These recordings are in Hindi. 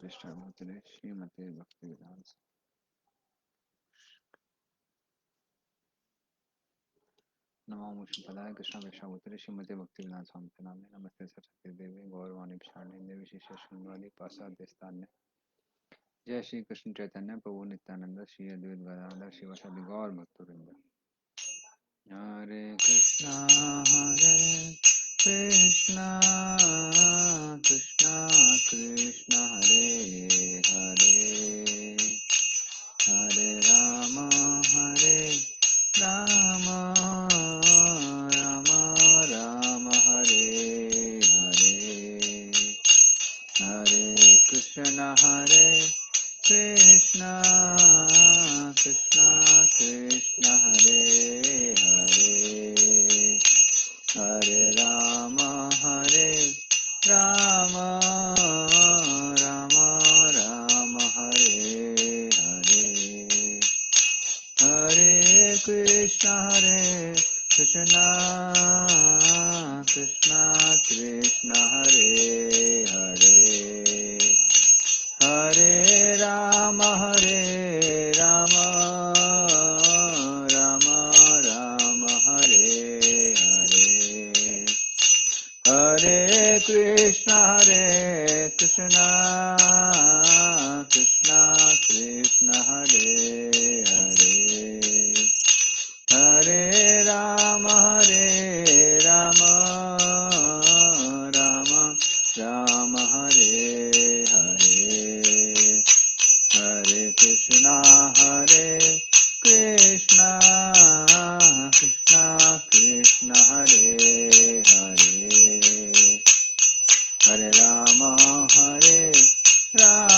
पृष्ठाभूतले श्रीमते भक्ति विधान नमामुष्पदाय कृष्णाभिक्षाभूतले श्रीमते भक्ति विधान स्वामी नामे नमस्ते सरस्वती देवी गौरवाणी प्रसारणे विशेष शृंगाली पासाद्यस्तान्य जय श्री कृष्ण चैतन्य प्रभु नित्यानंद श्री अद्वैत गदाधर शिवासादि गौर भक्तवृंद हरे कृष्णा कृष्णा कृष्णा कृष्णा हरे हरे हरे राम राम राम हरे हरे हरे कृष्ण कृष्ण कृष्ण हरे हरे हरे राम राम राम हरे हरे हरे कृष्ण कृष्ण कृष्ण हरे हरे हरे राम राम राम हरे हरे हरे कृष्ण कृष्ण कृष्ण हरे हरे हरे राम राम राम हरे हरे हरे कृष्णा कृष्णा कृष्ण हरे हरे हरे राम राम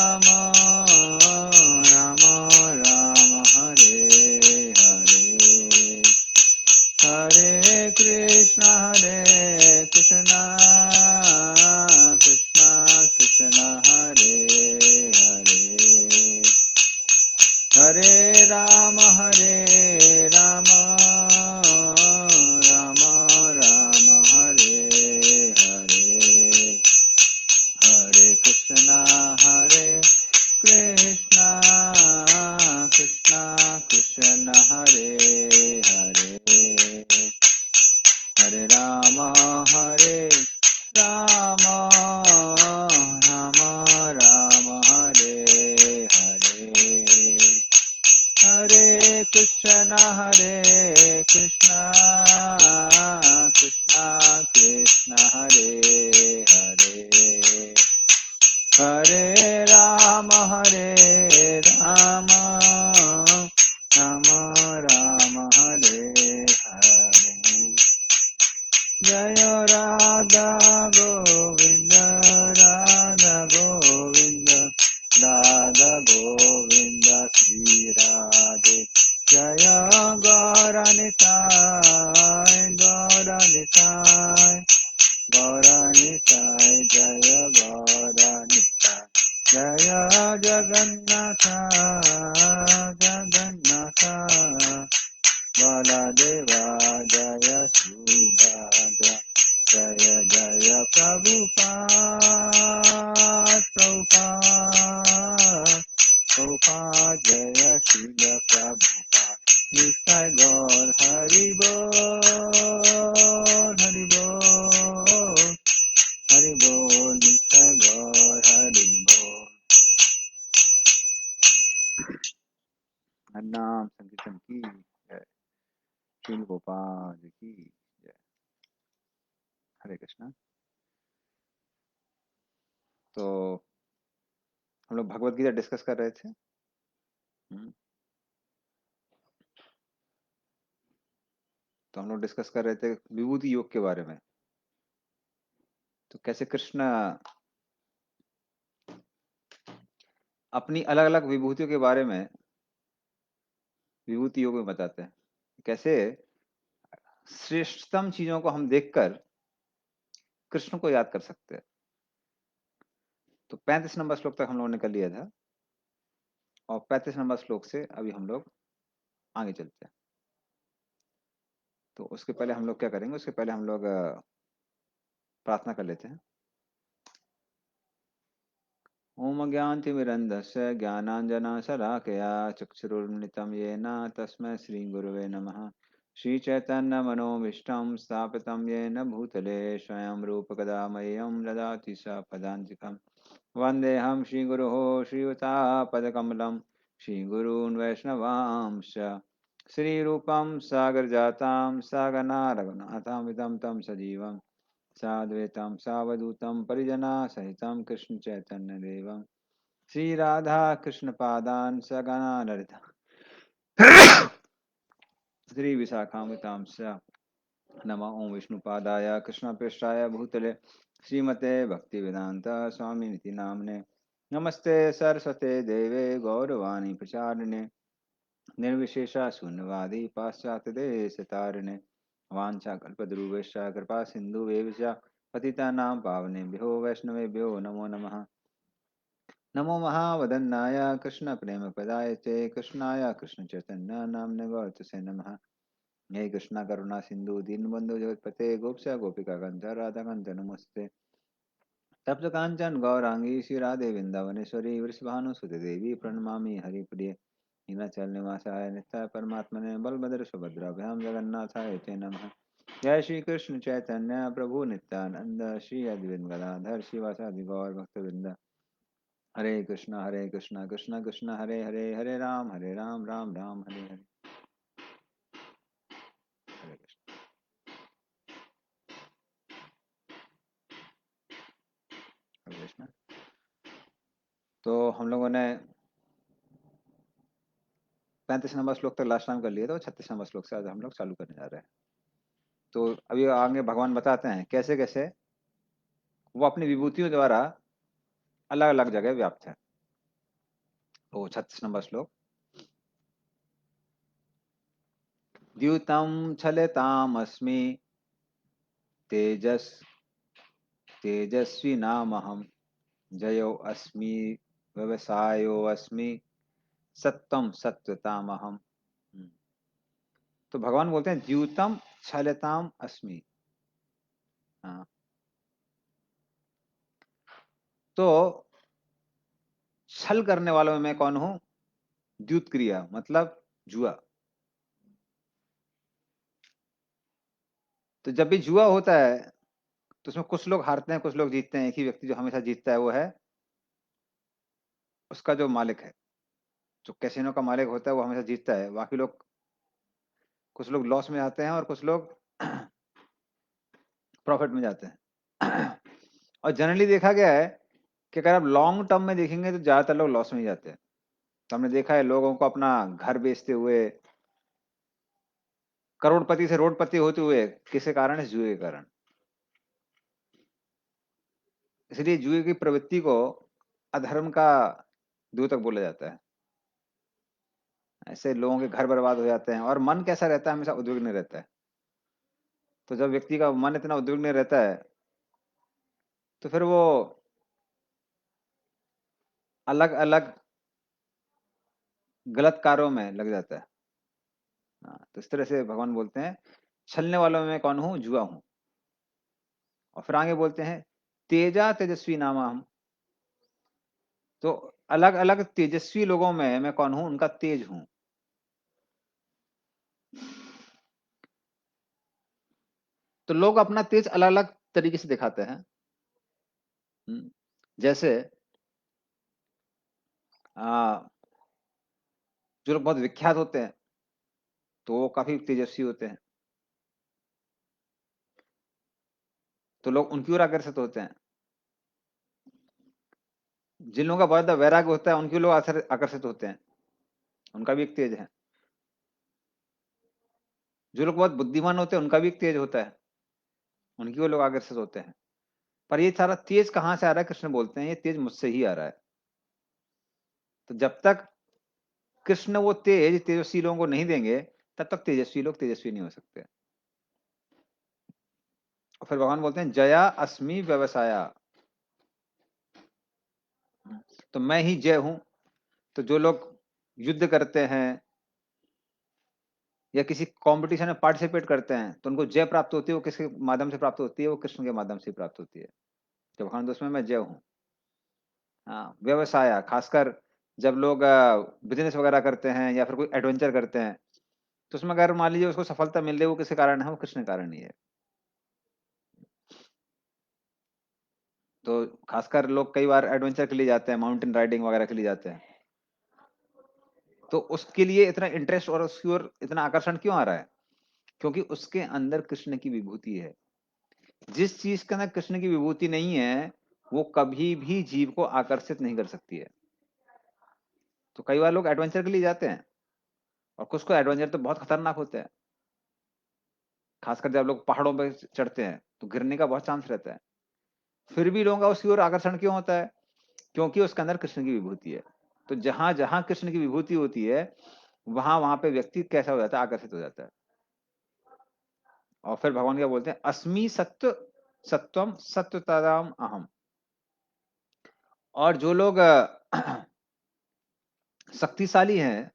राम हरे हरे हरे कृष्णा कृष्ण कृष्ण हरे हरे हरे राम राम हरे हरे हरे कृष्णा कृष्णा कृष्ण हरे हरे हरे राम राम राम हरे हरे हरे कृष्ण कृष्ण हरे हरे हरे राम राम राम हरे हरे जय राधा गोविंद राधा गोविंद श्री राधे जय गौरानिताय जय गौरानिताय जय जगन्नाथ बलदेवा जय सुभद्रा जय जय प्रभुपाद जय शिल प्रभुपाद निताय गौर हरि बोल निताय गौर हरि बोल। नाम संकीर्तन की जय, श्रील गोपाल की जय। हरे कृष्णा। तो हम लोग भगवत गीता डिस्कस कर रहे थे। तो हम लोग डिस्कस कर रहे थे विभूति योग के बारे में। तो कैसे कृष्ण अपनी अलग अलग विभूतियों के बारे में विभूति योग में बताते हैं, कैसे श्रेष्ठतम चीजों को हम देखकर कृष्ण को याद कर सकते हैं। तो 35 नंबर श्लोक तक हम लोगों ने कर लिया था और 35 नंबर श्लोक से अभी हम लोग आगे चलते हैं। तो उसके पहले हम लोग क्या करेंगे, उसके पहले हम लोग प्रार्थना कर लेते हैं। ओम ज्ञानतिमिरन्धस्य ज्ञानाञ्जनशलाकया चक्षुरुन्मिलितं येन तस्मै श्रीगुरवे नमः। श्रीचैतन्यमनोभीष्टं स्थापितं येन भूतले स्वयं रूपकदा मह्यं ददाति स पदान्तिकम्। वन्देऽहं श्रीगुरोः श्रीयुतापदकमलं श्रीगुरून् वैष्णवांश्च श्रीरूपं सागरजातां सागना रघुनाथामितं तं सजीवं साद्वैतं सावधूतं परिजनासहितं कृष्णचैतन्यदेवं श्रीराधा कृष्णपादान् सगना ललिता श्रीविशाखान्वितांश्च नमः ओं विष्णुपादाय कृष्णप्रेष्ठाय भूतले श्रीमते भक्तिवेदांत स्वामिनिति नाम्ने नमस्ते सरस्वते देवे गौरवाणी प्रचारिणे निर्विशेषा शून्यवादी पाश्चात्य देश तारिणे वाञ्छा कल्पद्रुवेश्च कृपा सिन्धुवेव च पतितानां पावनेभ्यो वैष्णवेभ्यो नमो नमः। नमो महावदन्नाय कृष्ण प्रेम पदाय चे कृष्णाय कृष्ण चैतन्य नाम्ने गौरतसे नमः। हे कृष्णा करुणा सिंधु दीनबंधु जगतपते गोपचा गोपिका कांत राधा कांत नमस्ते। तप्त कांचन गौरांगी श्री राधे वृंदावनेश्वरी वृषभानुसुते देवी प्रणमामि हरिप्रिय। नीलाचल निवासाय नित्याय परमात्मने बलभद्र सुभद्राभ्याम जगन्नाथाय ते नमः। जय श्री कृष्ण चैतन्य प्रभु नित्यानंद श्री अद्वैत गदाधर शिवासादि गौर भक्तवृंद। हरे कृष्णा कृष्णा कृष्णा हरे हरे हरे राम राम राम हरे हरे। हरे कृष्ण। हरे कृष्ण। तो हम लोगों ने 35 नंबर श्लोक तक लास्ट टाइम कर लिए, तो 36 नंबर श्लोक से आज हम लोग चालू करने जा रहे हैं। तो अभी आगे भगवान बताते हैं कैसे कैसे वो अपनी विभूतियों द्वारा अलग अलग जगह व्याप्त है। तो 36 नंबर श्लोक, द्यूतम छलतामस्मि तेजस तेजस्वी नामहम जयो अस्मि व्यवसायो अस्मि सत्यम सत्यतामहम। तो भगवान बोलते हैं द्यूतम छलताम अस्मि। हाँ, तो छल करने वालों में मैं कौन हूं? द्यूत क्रिया मतलब जुआ। तो जब भी जुआ होता है तो उसमें कुछ लोग हारते हैं कुछ लोग जीतते हैं। एक ही व्यक्ति जो हमेशा जीतता है वो है उसका जो मालिक है। जो कैसीनो का मालिक होता है वो हमेशा जीतता है, बाकी लोग कुछ लोग लॉस में आते हैं और कुछ लोग प्रॉफिट में जाते हैं। और जनरली देखा गया है कि अगर आप लॉन्ग टर्म में देखेंगे तो ज्यादातर लोग लॉस में ही जाते हैं। तो हमने देखा है लोगों को अपना घर बेचते हुए, करोड़पति से रोडपति होते हुए, किसके कारण? इस जुए के कारण। इसलिए जुए की प्रवृत्ति को अधर्म का द्योतक बोला जाता है। ऐसे लोगों के घर बर्बाद हो जाते हैं और मन कैसा रहता है? हमेशा उद्विग्न रहता है। तो जब व्यक्ति का मन इतना उद्विग्न रहता है तो फिर वो अलग अलग गलत कार्यों में लग जाता है। हाँ, तो इस तरह से भगवान बोलते हैं छलने वालों में मैं कौन हूँ? जुआ हूँ। और फिर आगे बोलते हैं तेजा तेजस्वी नामा हम। तो अलग अलग तेजस्वी लोगों में मैं कौन हूं? उनका तेज हूं। तो लोग अपना तेज अलग अलग तरीके से दिखाते हैं। जैसे आ, जो लोग बहुत विख्यात होते हैं तो वो काफी तेजस्वी होते हैं, तो लोग उनकी ओर आकर्षित होते हैं। जिन लोगों का बहुत ज्यादा वैराग्य होता है उनकी लोग आकर्षित होते हैं, उनका भी एक तेज है। जो लोग बहुत बुद्धिमान होते हैं उनका भी एक तेज होता है, उनकी ओर लोग आकर्षित होते हैं। पर ये सारा तेज कहाँ से आ रहा है? कृष्ण बोलते हैं ये तेज मुझसे ही आ रहा है। तो जब तक कृष्ण वो तेज तेजस्वी लोगों को नहीं देंगे तब तक तेजस्वी लोग तेजस्वी नहीं हो सकते। और फिर भगवान बोलते हैं जया अस्मि व्यवसाया। तो मैं ही जय हूं। तो जो लोग युद्ध करते हैं या किसी कंपटीशन में पार्टिसिपेट करते हैं तो उनको जय प्राप्त होती है, वो किसके माध्यम से प्राप्त होती है? वो कृष्ण के माध्यम से प्राप्त होती है। तो भगवान दोस्त में मैं जय हूं। हाँ, व्यवसाय, खासकर जब लोग बिजनेस वगैरह करते हैं या फिर कोई एडवेंचर करते हैं, तो उसमें अगर मान लीजिए उसको सफलता मिल रही है, वो किसी कारण है, वो कृष्ण के कारण ही है। तो खासकर लोग कई बार एडवेंचर के लिए जाते हैं, माउंटेन राइडिंग वगैरह के लिए जाते हैं, तो उसके लिए इतना इंटरेस्ट और उसकी ओर इतना आकर्षण क्यों आ रहा है? क्योंकि उसके अंदर कृष्ण की विभूति है। जिस चीज के अंदर कृष्ण की विभूति नहीं है, वो कभी भी जीव को आकर्षित नहीं कर सकती है। तो कई बार लोग एडवेंचर के लिए जाते हैं, और कुछ को एडवेंचर तो बहुत खतरनाक होते हैं। खासकर जब लोग पहाड़ों पर चढ़ते हैं तो गिरने का बहुत चांस रहता है, फिर भी लोगों का उसकी ओर आकर्षण क्यों होता है? क्योंकि उसके अंदर कृष्ण की विभूति है। तो जहां जहां कृष्ण की विभूति होती है, वहां वहां पे व्यक्ति कैसा हो जाता है? आकर्षित हो जाता है। और फिर भगवान क्या बोलते हैं? अस्मि सत्व सत्वम सत्वतराम अहम। और जो लोग शक्तिशाली हैं,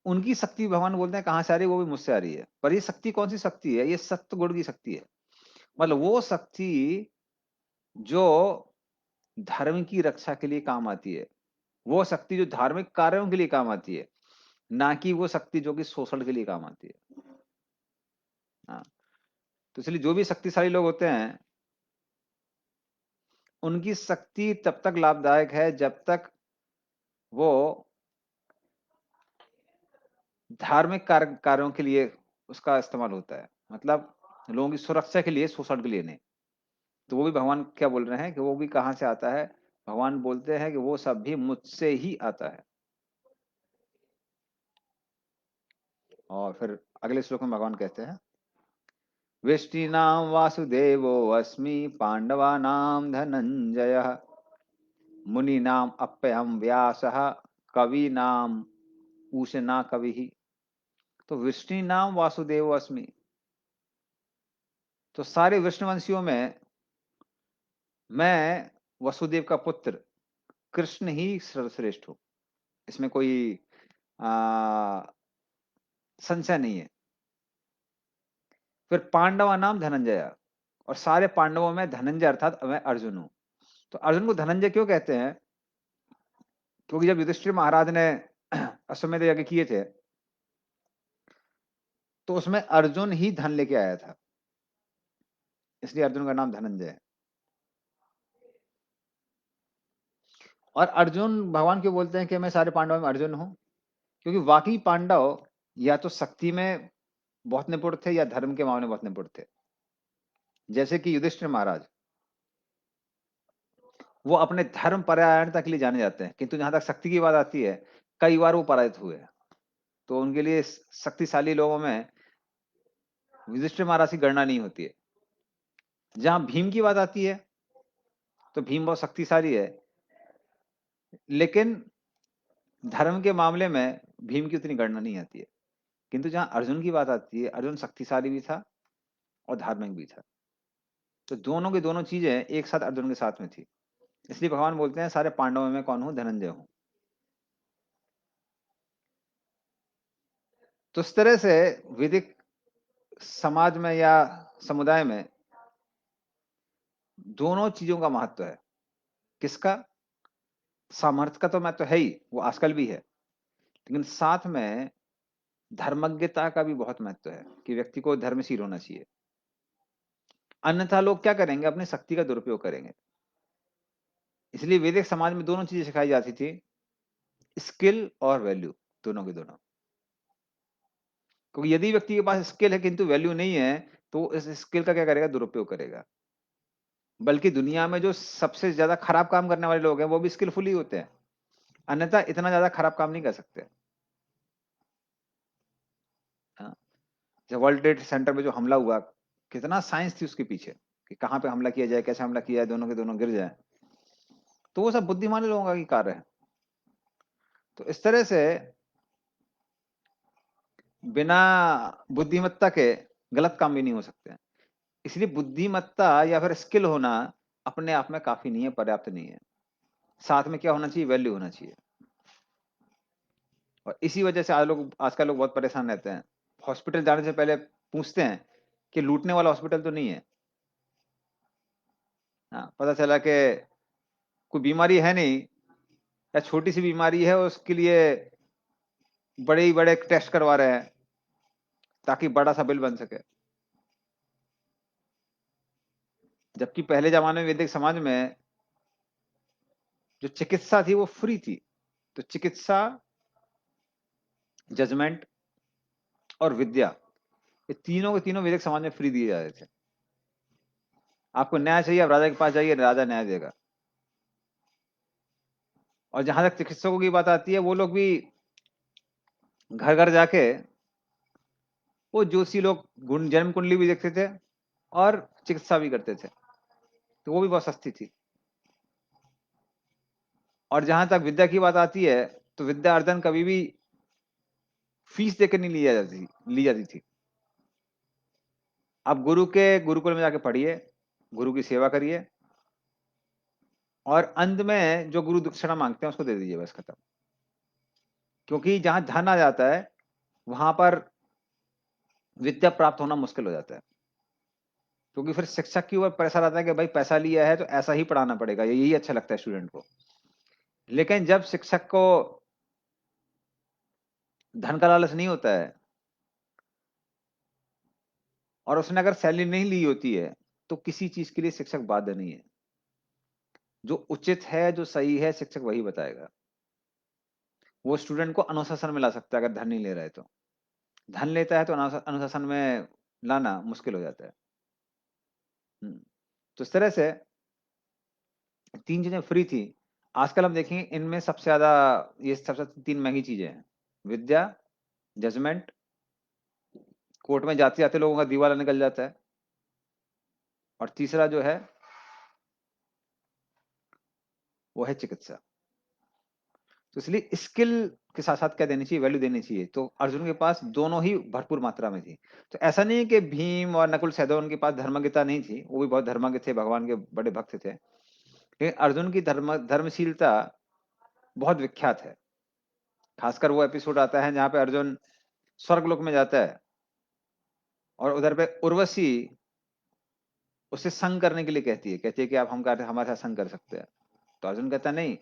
उनकी शक्ति भगवान बोलते हैं कहां से आ रही है? वो भी मुझसे आ रही है। पर ये शक्ति कौन सी शक्ति है? ये सत्व गुण की शक्ति है। मतलब वो शक्ति जो धर्म की रक्षा के लिए काम आती है, वो शक्ति जो धार्मिक कार्यों के लिए काम आती है, ना कि वो शक्ति जो कि शोषण के लिए काम आती है। हाँ, तो इसलिए जो भी शक्तिशाली लोग होते हैं, उनकी शक्ति तब तक लाभदायक है जब तक वो धार्मिक कार्यों के लिए उसका इस्तेमाल होता है। मतलब लोगों की सुरक्षा के लिए, शोषण के लिए नहीं। तो वो भी भगवान क्या बोल रहे हैं कि वो भी कहां से आता है? भगवान बोलते हैं कि वो सब भी मुझसे ही आता है। और फिर अगले श्लोक में भगवान कहते हैं, वृष्टिनां वासुदेवो अस्मि पांडवानां धनंजयः मुनीनाम अप्यहम व्यासः कवीनाम पूषना कविः। तो वृष्टिनाम वासुदेव अस्मि, तो सारे विष्णुवंशियों में मैं वसुदेव का पुत्र कृष्ण ही सर्वश्रेष्ठ हूं। इसमें कोई आ, संशय नहीं है। फिर पांडवा नाम धनंजय, और सारे पांडवों में धनंजय अर्थात मैं अर्जुन हूं। तो अर्जुन को धनंजय क्यों कहते हैं? क्योंकि जब युधिष्ठिर महाराज ने अश्वमेध यज्ञ किए थे, तो उसमें अर्जुन ही धन लेके आया था, इसलिए अर्जुन का नाम धनंजय है। और अर्जुन भगवान क्यों बोलते हैं कि मैं सारे पांडवों में अर्जुन हूं? क्योंकि वाकई पांडव या तो शक्ति में बहुत निपुण थे या धर्म के मामले में बहुत निपुण थे। जैसे कि युधिष्ठिर महाराज, वो अपने धर्म परायणता के लिए जाने जाते हैं, किंतु जहां तक शक्ति की बात आती है, कई बार वो पराजित हुए। तो उनके लिए शक्तिशाली लोगों में युधिष्ठिर महाराज की गणना नहीं होती है। जहां भीम की बात आती है, तो भीम बहुत शक्तिशाली है, लेकिन धर्म के मामले में भीम की उतनी गणना नहीं आती है। किंतु जहां अर्जुन की बात आती है, अर्जुन शक्तिशाली भी था और धार्मिक भी था। तो दोनों की दोनों चीजें एक साथ अर्जुन के साथ में थी। इसलिए भगवान बोलते हैं सारे पांडवों में कौन हूं? धनंजय हूं। तो इस तरह से वैदिक समाज में या समुदाय में दोनों चीजों का महत्व है। किसका? सामर्थ्य का तो महत्व है ही, वो आजकल भी है, लेकिन साथ में धर्मज्ञता का भी बहुत महत्व है कि व्यक्ति को धर्मशील होना चाहिए। अन्यथा लोग क्या करेंगे? अपनी शक्ति का दुरुपयोग करेंगे। इसलिए वैदिक समाज में दोनों चीजें सिखाई जाती थी, स्किल और वैल्यू, दोनों के दोनों। क्योंकि यदि व्यक्ति के पास स्किल है किंतु वैल्यू नहीं है, तो इस स्किल का क्या करेगा? दुरुपयोग करेगा। बल्कि दुनिया में जो सबसे ज्यादा खराब काम करने वाले लोग हैं, वो भी स्किलफुल ही होते हैं, अन्यथा इतना ज्यादा खराब काम नहीं कर सकते। हाँ, जब वर्ल्ड ट्रेड सेंटर में जो हमला हुआ, कितना साइंस थी उसके पीछे कि कहाँ पे हमला किया जाए, कैसे हमला किया जाए, दोनों के दोनों गिर जाए। तो वो सब बुद्धिमानी लोगों का ही कार्य है। तो इस तरह से बिना बुद्धिमत्ता के गलत काम भी नहीं हो सकते हैं। इसलिए बुद्धिमत्ता या फिर स्किल होना अपने आप में काफी नहीं है, पर्याप्त नहीं है। साथ में क्या होना चाहिए? वैल्यू होना चाहिए। और इसी वजह से आजकल लोग बहुत परेशान रहते हैं। हॉस्पिटल जाने से पहले पूछते हैं कि लूटने वाला हॉस्पिटल तो नहीं है। हाँ, पता चला कि कोई बीमारी है नहीं, या छोटी सी बीमारी है उसके लिए बड़े ही बड़े टेस्ट करवा रहे हैं ताकि बड़ा सा बिल बन सके। जबकि पहले जमाने में वैदिक समाज में जो चिकित्सा थी वो फ्री थी। तो चिकित्सा, जजमेंट और विद्या, ये तीनों के तीनों वैदिक समाज में फ्री दिए जा रहे थे। आपको न्याय चाहिए, आप राजा के पास जाइए, राजा न्याय देगा। और जहां तक चिकित्सकों की बात आती है, वो लोग भी घर घर जाके वो जोशी लोग जन्म कुंडली भी देखते थे और चिकित्सा भी करते थे, तो वो भी बहुत सस्ती थी। और जहां तक विद्या की बात आती है, तो विद्या अर्जन कभी भी फीस देकर नहीं ली जाती थी। आप गुरु के गुरुकुल में जाके पढ़िए, गुरु की सेवा करिए, और अंत में जो गुरु दक्षिणा मांगते हैं उसको दे दीजिए, बस खत्म। क्योंकि जहां धन आ जाता है वहां पर विद्या प्राप्त होना मुश्किल हो जाता है। क्योंकि फिर शिक्षक के ऊपर प्रेशर आता है कि भाई पैसा लिया है तो ऐसा ही पढ़ाना पड़ेगा, यही अच्छा लगता है स्टूडेंट को। लेकिन जब शिक्षक को धन का लालच नहीं होता है और उसने अगर सैलरी नहीं ली होती है, तो किसी चीज के लिए शिक्षक बाध्य नहीं है। जो उचित है, जो सही है, शिक्षक वही बताएगा। वो स्टूडेंट को अनुशासन में ला सकता है अगर धन नहीं ले रहा है तो। धन लेता है तो अनुशासन में लाना मुश्किल हो जाता है। हम्म। तो इस तरह से तीन चीजें फ्री थी। आजकल हम देखेंगे इनमें सबसे ज्यादा, ये सबसे तीन महंगी चीजें हैं: विद्या, जजमेंट, कोर्ट में जाते जाते लोगों का दिवाला निकल जाता है, और तीसरा जो है वो है चिकित्सा। तो इसलिए स्किल के साथ साथ क्या देनी चाहिए, वैल्यू देनी चाहिए। तो अर्जुन के पास दोनों ही भरपूर मात्रा में थी। तो ऐसा नहीं है कि भीम और नकुल सहदेव उनके पास धर्मगीता नहीं थी, वो भी बहुत धर्मज्ञ थे, भगवान के बड़े भक्त थे। लेकिन अर्जुन की धर्मशीलता बहुत विख्यात है। खासकर वो एपिसोड आता है जहां पे अर्जुन स्वर्गलोक में जाता है और उधर पे उर्वशी उससे संग करने के लिए कहती है कि आप हम हमारे साथ संग कर सकते हैं। तो अर्जुन कहता है नहीं,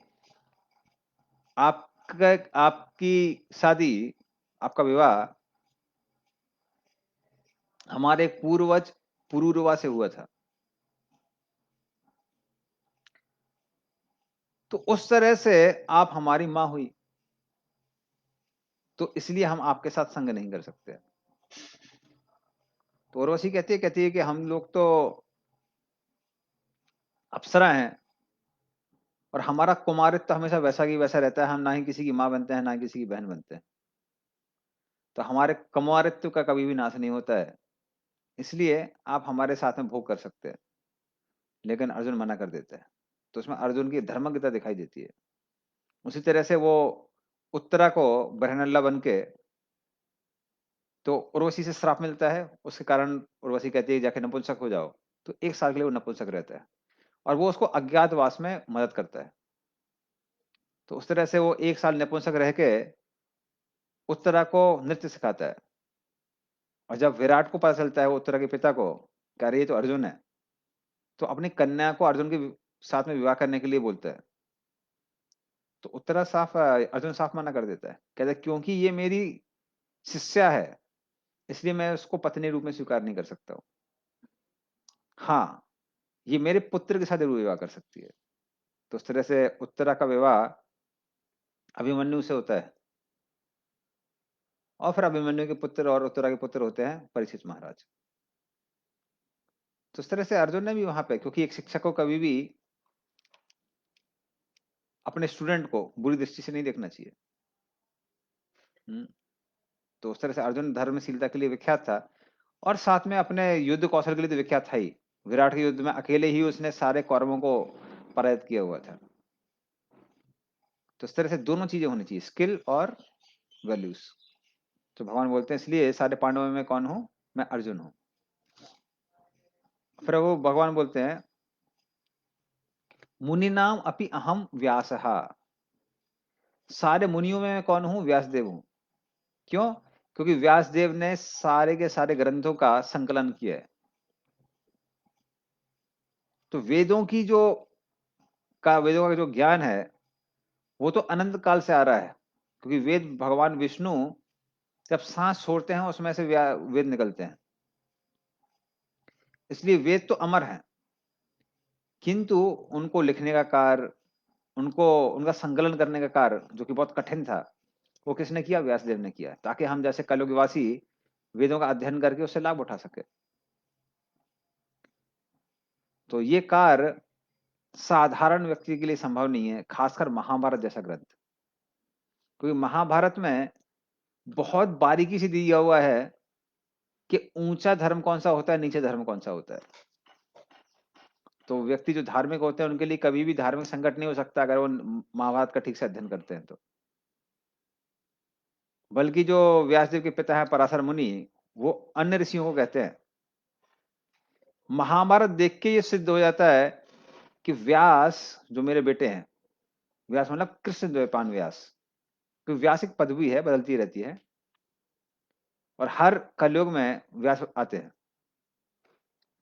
आपका आपकी शादी, आपका विवाह हमारे पूर्वज पुरूरवा से हुआ था, तो उस तरह से आप हमारी माँ हुई, तो इसलिए हम आपके साथ संग नहीं कर सकते। तो उर्वशी कहती है कि हम लोग तो अप्सरा हैं, और हमारा कुमारित्व तो हमेशा वैसा की वैसा रहता है, हम ना ही किसी की माँ बनते हैं ना ही किसी की बहन बनते हैं, तो हमारे कुमारित्व का कभी भी नाश नहीं होता है, इसलिए आप हमारे साथ में भोग कर सकते हैं। लेकिन अर्जुन मना कर देता है। तो उसमें अर्जुन की धर्मज्ञता दिखाई देती है। उसी तरह से वो उत्तरा को बरहनल्ला बन के, तो उर्वशी से श्राप मिलता है, उसके कारण उर्वशी कहती है जाके नपुंसक हो जाओ। तो एक साल के लिए वो नपुंसक रहता है, और वो उसको अज्ञातवास में मदद करता है। तो उस तरह से वो एक साल नपुंसक रह के उत्तरा को नृत्य सिखाता है। और जब विराट को पता चलता है वो उत्तरा के पिता को, कह रही है तो अर्जुन है, तो अपनी कन्या को अर्जुन के साथ में विवाह करने के लिए बोलता है। तो उत्तरा अर्जुन साफ मना कर देता है, कहता है क्योंकि ये मेरी शिष्या है, इसलिए मैं उसको पत्नी रूप में स्वीकार नहीं कर सकता हूँ। हाँ, ये मेरे पुत्र के साथ जरूर विवाह कर सकती है। तो उस तरह से उत्तरा का विवाह अभिमन्यु से होता है, और फिर अभिमन्यु के पुत्र और उत्तरा के पुत्र होते हैं परीक्षित महाराज। तो इस तरह से अर्जुन ने भी वहां पे, क्योंकि एक शिक्षक को कभी भी अपने स्टूडेंट को बुरी दृष्टि से नहीं देखना चाहिए। हम्म। तो उस तरह से अर्जुन धर्मशीलता के लिए विख्यात था, और साथ में अपने युद्ध कौशल के लिए तो विख्यात था ही। विराट के युद्ध में अकेले ही उसने सारे कौरवों को पराजित किया हुआ था। तो इस तरह से दोनों चीजें होनी चाहिए, स्किल और वैल्यूज। तो भगवान बोलते हैं इसलिए सारे पांडवों में कौन हूं, मैं अर्जुन हूं। फिर वो भगवान बोलते हैं मुनि नाम अपि अहम व्यासः, सारे मुनियों में मैं कौन हूं, व्यासदेव हूं। क्यों? क्योंकि व्यासदेव ने सारे के सारे ग्रंथों का संकलन किया है। तो वेदों की जो का, वेदों का जो ज्ञान है वो तो अनंत काल से आ रहा है, क्योंकि वेद भगवान विष्णु जब सांस छोड़ते हैं उसमें से वेद निकलते हैं, इसलिए वेद तो अमर है। किंतु उनको लिखने का कार्य, उनको उनका संकलन करने का कार्य जो कि बहुत कठिन था, वो किसने किया? व्यासदेव ने किया, ताकि हम जैसे कलयुगवासी वेदों का अध्ययन करके उससे लाभ उठा सके। तो ये कार्य साधारण व्यक्ति के लिए संभव नहीं है, खासकर महाभारत जैसा ग्रंथ, क्योंकि महाभारत में बहुत बारीकी से दिया हुआ है कि ऊंचा धर्म कौन सा होता है, नीचे धर्म कौन सा होता है। तो व्यक्ति जो धार्मिक होते हैं उनके लिए कभी भी धार्मिक संकट नहीं हो सकता अगर वो महाभारत का ठीक से अध्ययन करते हैं तो। बल्कि जो व्यासदेव के पिता है पराशर मुनि, वो अन्य ऋषियों को कहते हैं, महाभारत देख के ये सिद्ध हो जाता है कि व्यास जो मेरे बेटे हैं, व्यास मतलब कृष्ण द्वैपायन व्यास, क्योंकि व्यास एक पदवी है, बदलती रहती है, और हर कलयुग में व्यास आते हैं।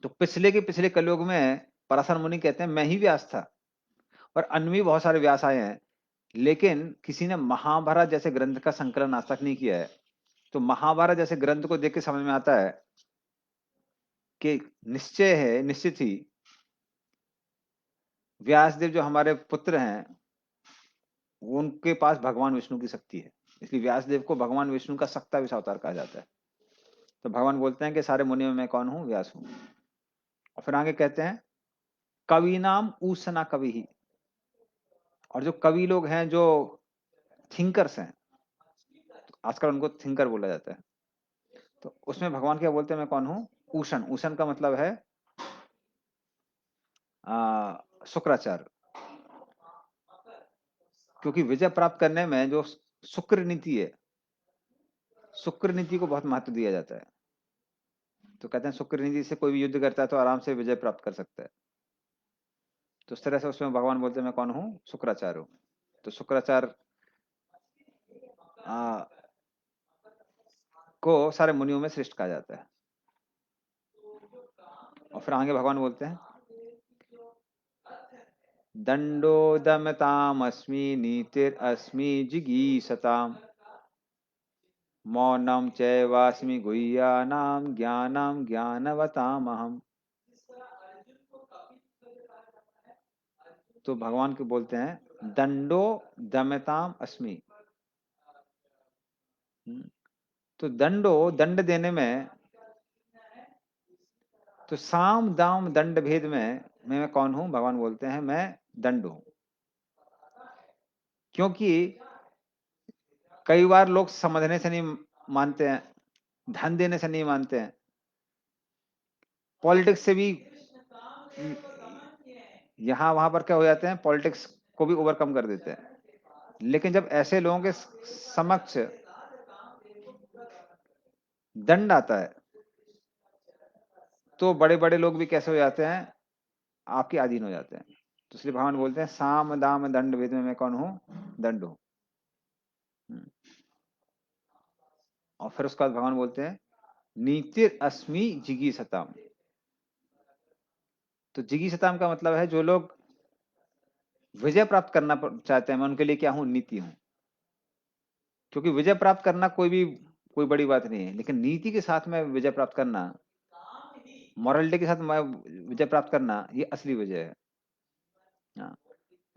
तो पिछले के पिछले कलयुग में पराशर मुनि कहते हैं मैं ही व्यास था, और अन्य भी बहुत सारे व्यास आए हैं, लेकिन किसी ने महाभारत जैसे ग्रंथ का संकलन आज तक नहीं किया है। तो महाभारत जैसे ग्रंथ को देख के समझ में आता है कि निश्चय है, निश्चित ही व्यासदेव जो हमारे पुत्र हैं उनके पास भगवान विष्णु की शक्ति है, इसलिए व्यासदेव को भगवान विष्णु का सक्ता विष अवतार कहा जाता है। तो भगवान बोलते हैं कि सारे मुनियों में मैं कौन हूं? व्यास हूं। और फिर आगे कहते हैं कवि नाम ऊसना कवि ही, और जो कवि लोग हैं, जो थिंकर्स हैं, तो आजकल उनको थिंकर बोला जाता है, तो उसमें भगवान क्या बोलते हैं? मैं कौन हूं? ऊषण। ऊषण का मतलब है शुक्राचार्य, क्योंकि विजय प्राप्त करने में जो शुक्र नीति है, शुक्र नीति को बहुत महत्व दिया जाता है। तो कहते हैं शुक्र नीति से कोई भी युद्ध करता है तो आराम से विजय प्राप्त कर सकता है। तो उस तरह से उसमें भगवान बोलते हैं मैं कौन हूं? शुक्राचार्य हूं। तो शुक्राचार्य को सारे मुनियों में श्रेष्ठ कहा जाता है। और फिर आगे भगवान बोलते हैं दंडो दमतामस्मि नीतिरस्मि जिगीषताम् मौनम चैवास्मि गुह्यानां ज्ञानम ज्ञानवतामहम्। तो भगवान को बोलते हैं दंडो दमताम अस्मि। तो दंडो, दंड देने में, तो साम दाम दंड भेद में मैं कौन हूं? भगवान बोलते हैं मैं दंड हूं। क्योंकि कई बार लोग समझने से नहीं मानते हैं, धन देने से नहीं मानते हैं, पॉलिटिक्स से भी यहां वहां पर क्या हो जाते हैं, पॉलिटिक्स को भी ओवरकम कर देते हैं। लेकिन जब ऐसे लोगों के समक्ष दंड आता है तो बड़े बड़े लोग भी कैसे हो जाते हैं? आपके अधीन हो जाते हैं। तो इसलिए भगवान बोलते हैं साम दाम दंड भेद में मैं कौन हूं? दंड हूं। और फिर उसके बाद भगवान बोलते हैं नीतिर अस्मि जिगी सताम। तो जिगी सताम का मतलब है जो लोग विजय प्राप्त करना चाहते हैं, मैं उनके लिए क्या हूं? नीति हूं। क्योंकि विजय प्राप्त करना कोई बड़ी बात नहीं है, लेकिन नीति के साथ में विजय प्राप्त करना, मॉरलिटी के साथ विजय प्राप्त करना, ये असली विजय है। हाँ।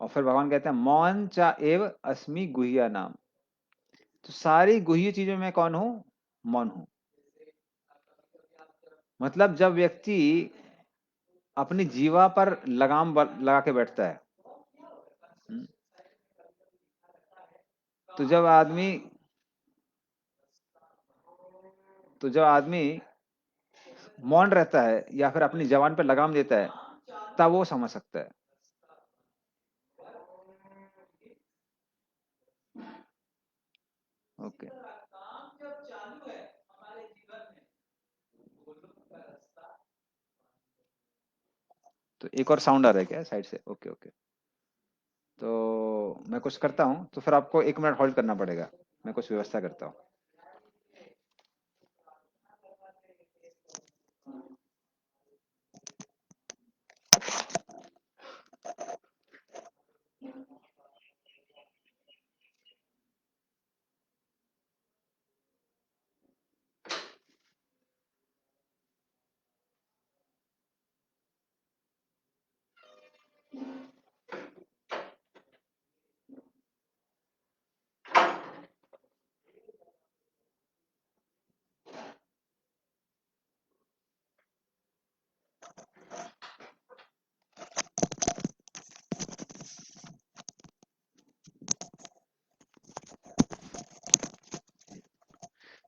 और फिर भगवान कहते हैं मौन चा एव अस्मि गुह्या नाम। तो सारी गुह्य चीजों में कौन हूं? मौन हूं। मतलब जब व्यक्ति अपनी जीवा पर लगाम लगा के बैठता है, हम्म, तो जब आदमी तो जब आदमी मौन रहता है या फिर अपनी जबान पर लगाम देता है, तब वो समझ सकता है। ओके। तो एक और साउंड आ रहा है क्या साइड से? Okay okay. तो मैं कुछ करता हूँ, तो फिर आपको 1 मिनट होल्ड करना पड़ेगा, मैं कुछ व्यवस्था करता हूँ।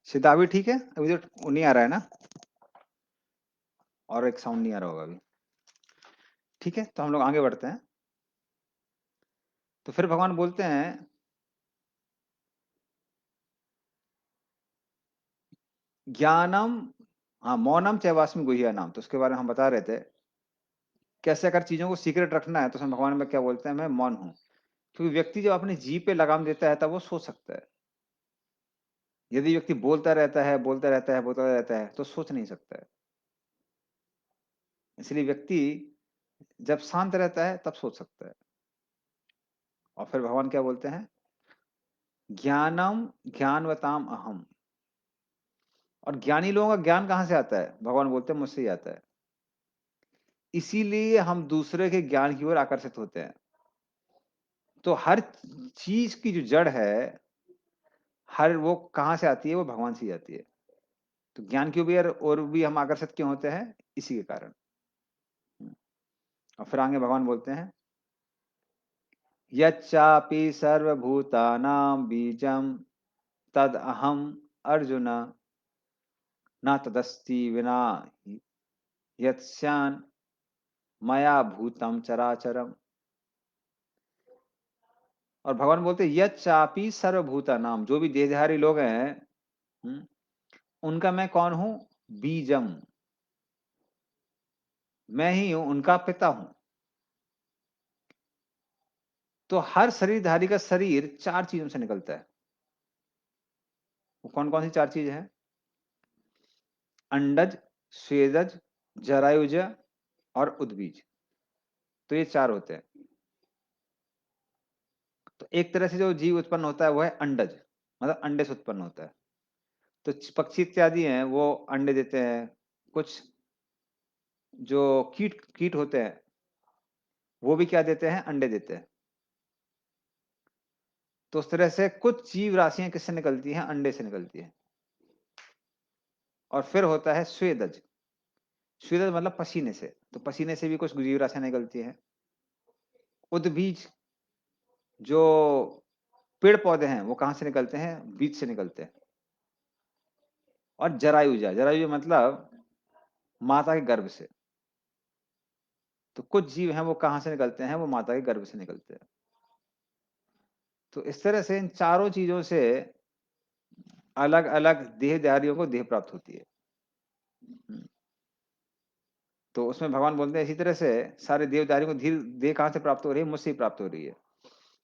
सीधा अभी ठीक है, अभी तो वो नहीं आ रहा है ना, और एक साउंड नहीं आ रहा होगा अभी। ठीक है, तो हम लोग आगे बढ़ते हैं। तो फिर भगवान बोलते हैं, ज्ञानम, हाँ, मौनम चैवास्मि गुह्यनाम, तो उसके बारे में हम बता रहे थे, कैसे अगर चीजों को सीक्रेट रखना है तो उसमें भगवान में क्या बोलते हैं, मैं मौन हूं। क्योंकि व्यक्ति जब अपनी जीभ पे लगाम देता है तब वो सोच सकता है। यदि व्यक्ति बोलता रहता है, बोलता रहता है, बोलता रहता है, तो सोच नहीं सकता है। इसलिए व्यक्ति जब शांत रहता है तब सोच सकता है। और फिर भगवान क्या बोलते हैं, ज्ञानम ज्ञानवताम अहम। और ज्ञानी लोगों का ज्ञान कहाँ से आता है, भगवान बोलते हैं मुझसे ही आता है। इसीलिए हम दूसरे के ज्ञान की ओर आकर्षित होते हैं। तो हर चीज की जो जड़ है, हर वो कहाँ से आती है, वो भगवान से ही आती है। तो ज्ञान की भी और भी हम आकर्षित क्यों होते हैं, इसी के कारण। और फिर आगे भगवान बोलते हैं, यच्चापि सर्वभूतानां बीजं तद अहम अर्जुन न तदस्ति विना यत्स्यान् मया भूतम चराचरम। और भगवान बोलते हैं, यच्चापि सर्वभूतानाम, जो भी देहधारी लोग हैं, उनका मैं कौन हूं, बीजम, मैं ही हूं, उनका पिता हूं। तो हर शरीरधारी का शरीर चार चीजों से निकलता है। वो कौन कौन सी चार चीज हैं, अंडज, स्वेदज, जरायुज और उद्बीज। तो ये चार होते हैं। तो एक तरह से जो जीव उत्पन्न होता है वो है अंडज, मतलब अंडे से उत्पन्न होता है। तो पक्षी इत्यादि हैं वो अंडे देते हैं। कुछ जो कीट कीट होते हैं वो भी क्या देते हैं, अंडे देते हैं। तो उस तरह से कुछ जीव राशियां किससे निकलती हैं, अंडे से निकलती है। और फिर होता है स्वेदज। स्वेदज मतलब पसीने से, तो पसीने से भी कुछ जीव राशियां निकलती हैं। उद्बीज, जो पेड़ पौधे हैं वो कहाँ से निकलते हैं, बीज से निकलते हैं। और जरायुजा, जरायुजा मतलब माता के गर्भ से। तो कुछ जीव हैं वो कहाँ से निकलते हैं, वो माता के गर्भ से निकलते हैं। तो इस तरह से इन चारों चीजों से अलग अलग देहधारियों को देह प्राप्त होती है। तो उसमें भगवान बोलते हैं, इसी तरह से सारे देवदारियों को धीर देह कहाँ से प्राप्त हो रही है, मुझसे ही प्राप्त हो रही है।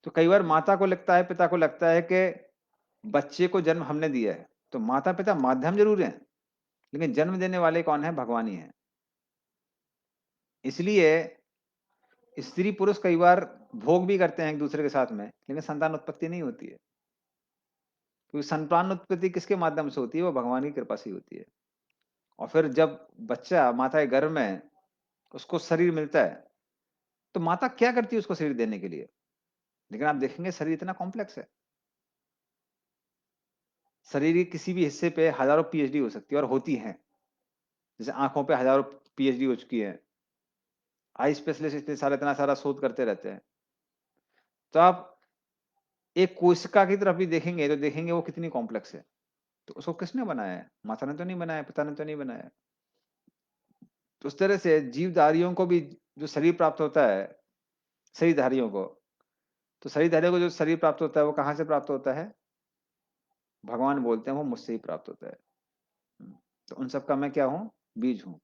तो कई बार माता को लगता है, पिता को लगता है कि बच्चे को जन्म हमने दिया है, तो माता पिता माध्यम जरूर हैं, लेकिन जन्म देने वाले कौन है, भगवान ही है। इसलिए स्त्री पुरुष कई बार भोग भी करते हैं एक दूसरे के साथ में, लेकिन संतान उत्पत्ति नहीं होती है। क्योंकि संतान उत्पत्ति किसके माध्यम से होती है, वो भगवान की कृपा से होती है। और फिर जब बच्चा माता के गर्भ में, उसको शरीर मिलता है, तो माता क्या करती है उसको शरीर देने के लिए। लेकिन आप देखेंगे शरीर इतना कॉम्प्लेक्स है। शरीर के किसी भी हिस्से पे हजारों पीएचडी हो सकती है, और होती हैं। जैसे आंखों पे हजारों पीएचडी हो चुकी है। आई स्पेशलिस्ट इतना सारा शोध करते रहते हैं। तो आप एक कोशिका की तरफ भी देखेंगे तो देखेंगे वो कितनी कॉम्प्लेक्स है। तो उसको किसने बनाया है, माता ने तो नहीं बनाया, पिता ने तो नहीं बनाया। तो उस तरह से जीवधारियों को भी जो शरीर प्राप्त होता है, शरीरधारियों को, तो शरीरधारियों को जो शरीर प्राप्त होता है वो कहाँ से प्राप्त होता है, भगवान बोलते हैं वो मुझसे ही प्राप्त होता है। तो उन सब का मैं क्या हूं, बीज हूं।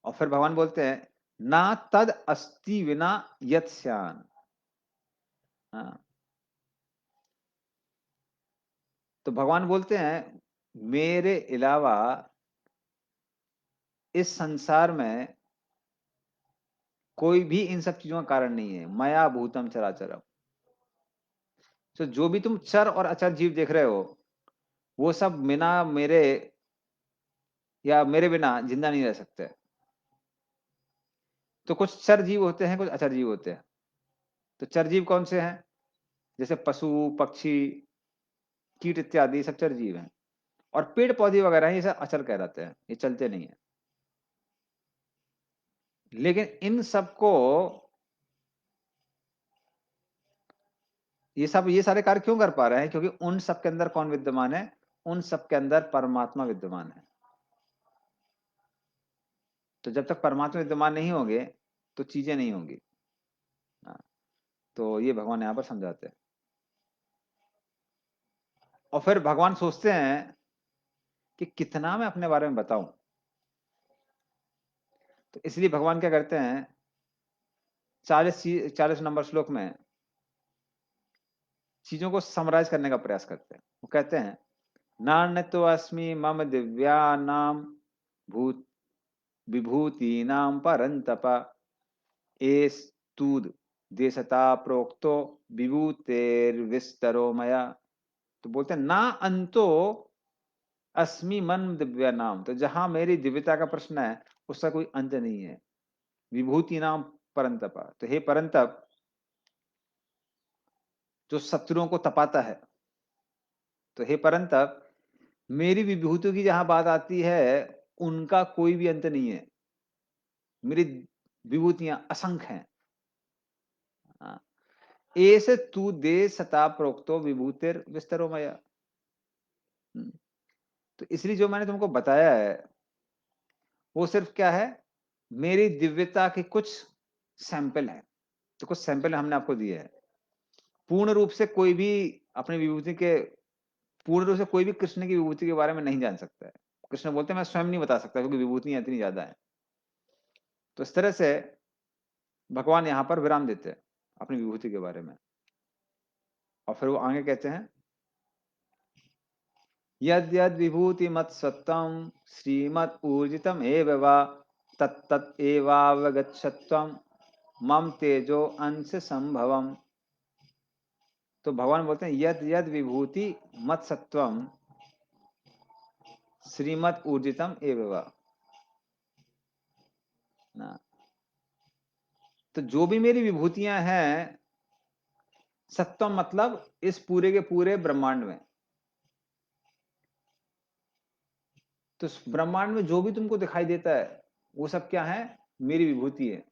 और फिर भगवान बोलते हैं, ना तद अस्ति विना यत स्यान। हाँ, तो भगवान बोलते हैं, मेरे अलावा इस संसार में कोई भी इन सब चीजों का कारण नहीं है। मया भूतम चराचरम। तो जो भी तुम चर और अचर जीव देख रहे हो, वो सब बिना मेरे या मेरे बिना जिंदा नहीं रह सकते। तो कुछ चर जीव होते हैं, कुछ अचर जीव होते हैं। तो चर जीव कौन से हैं? जैसे पशु, पक्षी, कीट इत्यादि, ये सब चर जीव हैं। और पेड़ पौधे वगैरह हैं, ये सब अचर कहलाते हैं, ये चलते नहीं है। लेकिन इन सबको, ये सारे कार्य क्यों कर पा रहे हैं? क्योंकि उन सब के अंदर कौन विद्यमान है? उन सब के अंदर परमात्मा विद्यमान है। तो जब तक परमात्मा विद्यमान नहीं होंगे तो चीजें नहीं होंगी। हाँ, तो ये भगवान यहाँ पर समझाते हैं। और फिर भगवान सोचते हैं कि कितना मैं अपने बारे में बताऊं। तो इसलिए भगवान क्या करते हैं, 40 नंबर श्लोक में चीजों को समराइज करने का प्रयास करते हैं। वो कहते हैं, नान्य तो अस्मि मम दिव्या नाम भूत विभूति नाम परंतप एस तूद देशता प्रोक्तो विभूतेर्विस्तरो मया। तो बोलते हैं, ना अंतो अस्मि मन दिव्या नाम। तो जहां मेरी दिव्यता का प्रश्न है उसका कोई अंत नहीं है। विभूति नाम परंतप, तो हे परंतप जो शत्रुओं को तपाता है, तो हे परंतप मेरी विभूतियों की जहां बात आती है उनका कोई भी अंत नहीं है। मेरी विभूतियां असंख्य हैं। हाँ। ऐसे तू दे सता प्रोक्तो विभूतिर विस्तरो मया। हम्म। तो इसलिए जो मैंने तुमको बताया है वो सिर्फ क्या है, मेरी दिव्यता के कुछ सैंपल है। तो कुछ सैंपल हमने आपको दिए हैं। पूर्ण रूप से कोई भी अपनी विभूति के, पूर्ण रूप से कोई भी कृष्ण की विभूति के बारे में नहीं जान सकता है। कृष्ण बोलते हैं मैं स्वयं नहीं बता सकता क्योंकि विभूतियां इतनी ज्यादा है। तो इस तरह से भगवान यहाँ पर विराम देते हैं अपनी विभूति के बारे में। और फिर वो आगे कहते हैं, यद यद विभूति मत सत्वम श्रीमत ऊर्जितम एव वा तत्तत् एवावगच्छत्वम मम तेजो अंश संभवम। तो भगवान बोलते हैं, यद यद विभूति मत सत्वम श्रीमत ऊर्जितम एव वा। ना, तो जो भी मेरी विभूतियां हैं, सत्वम मतलब इस पूरे के पूरे ब्रह्मांड में, तो इस ब्रह्मांड में जो भी तुमको दिखाई देता है वो सब क्या है, मेरी विभूति है।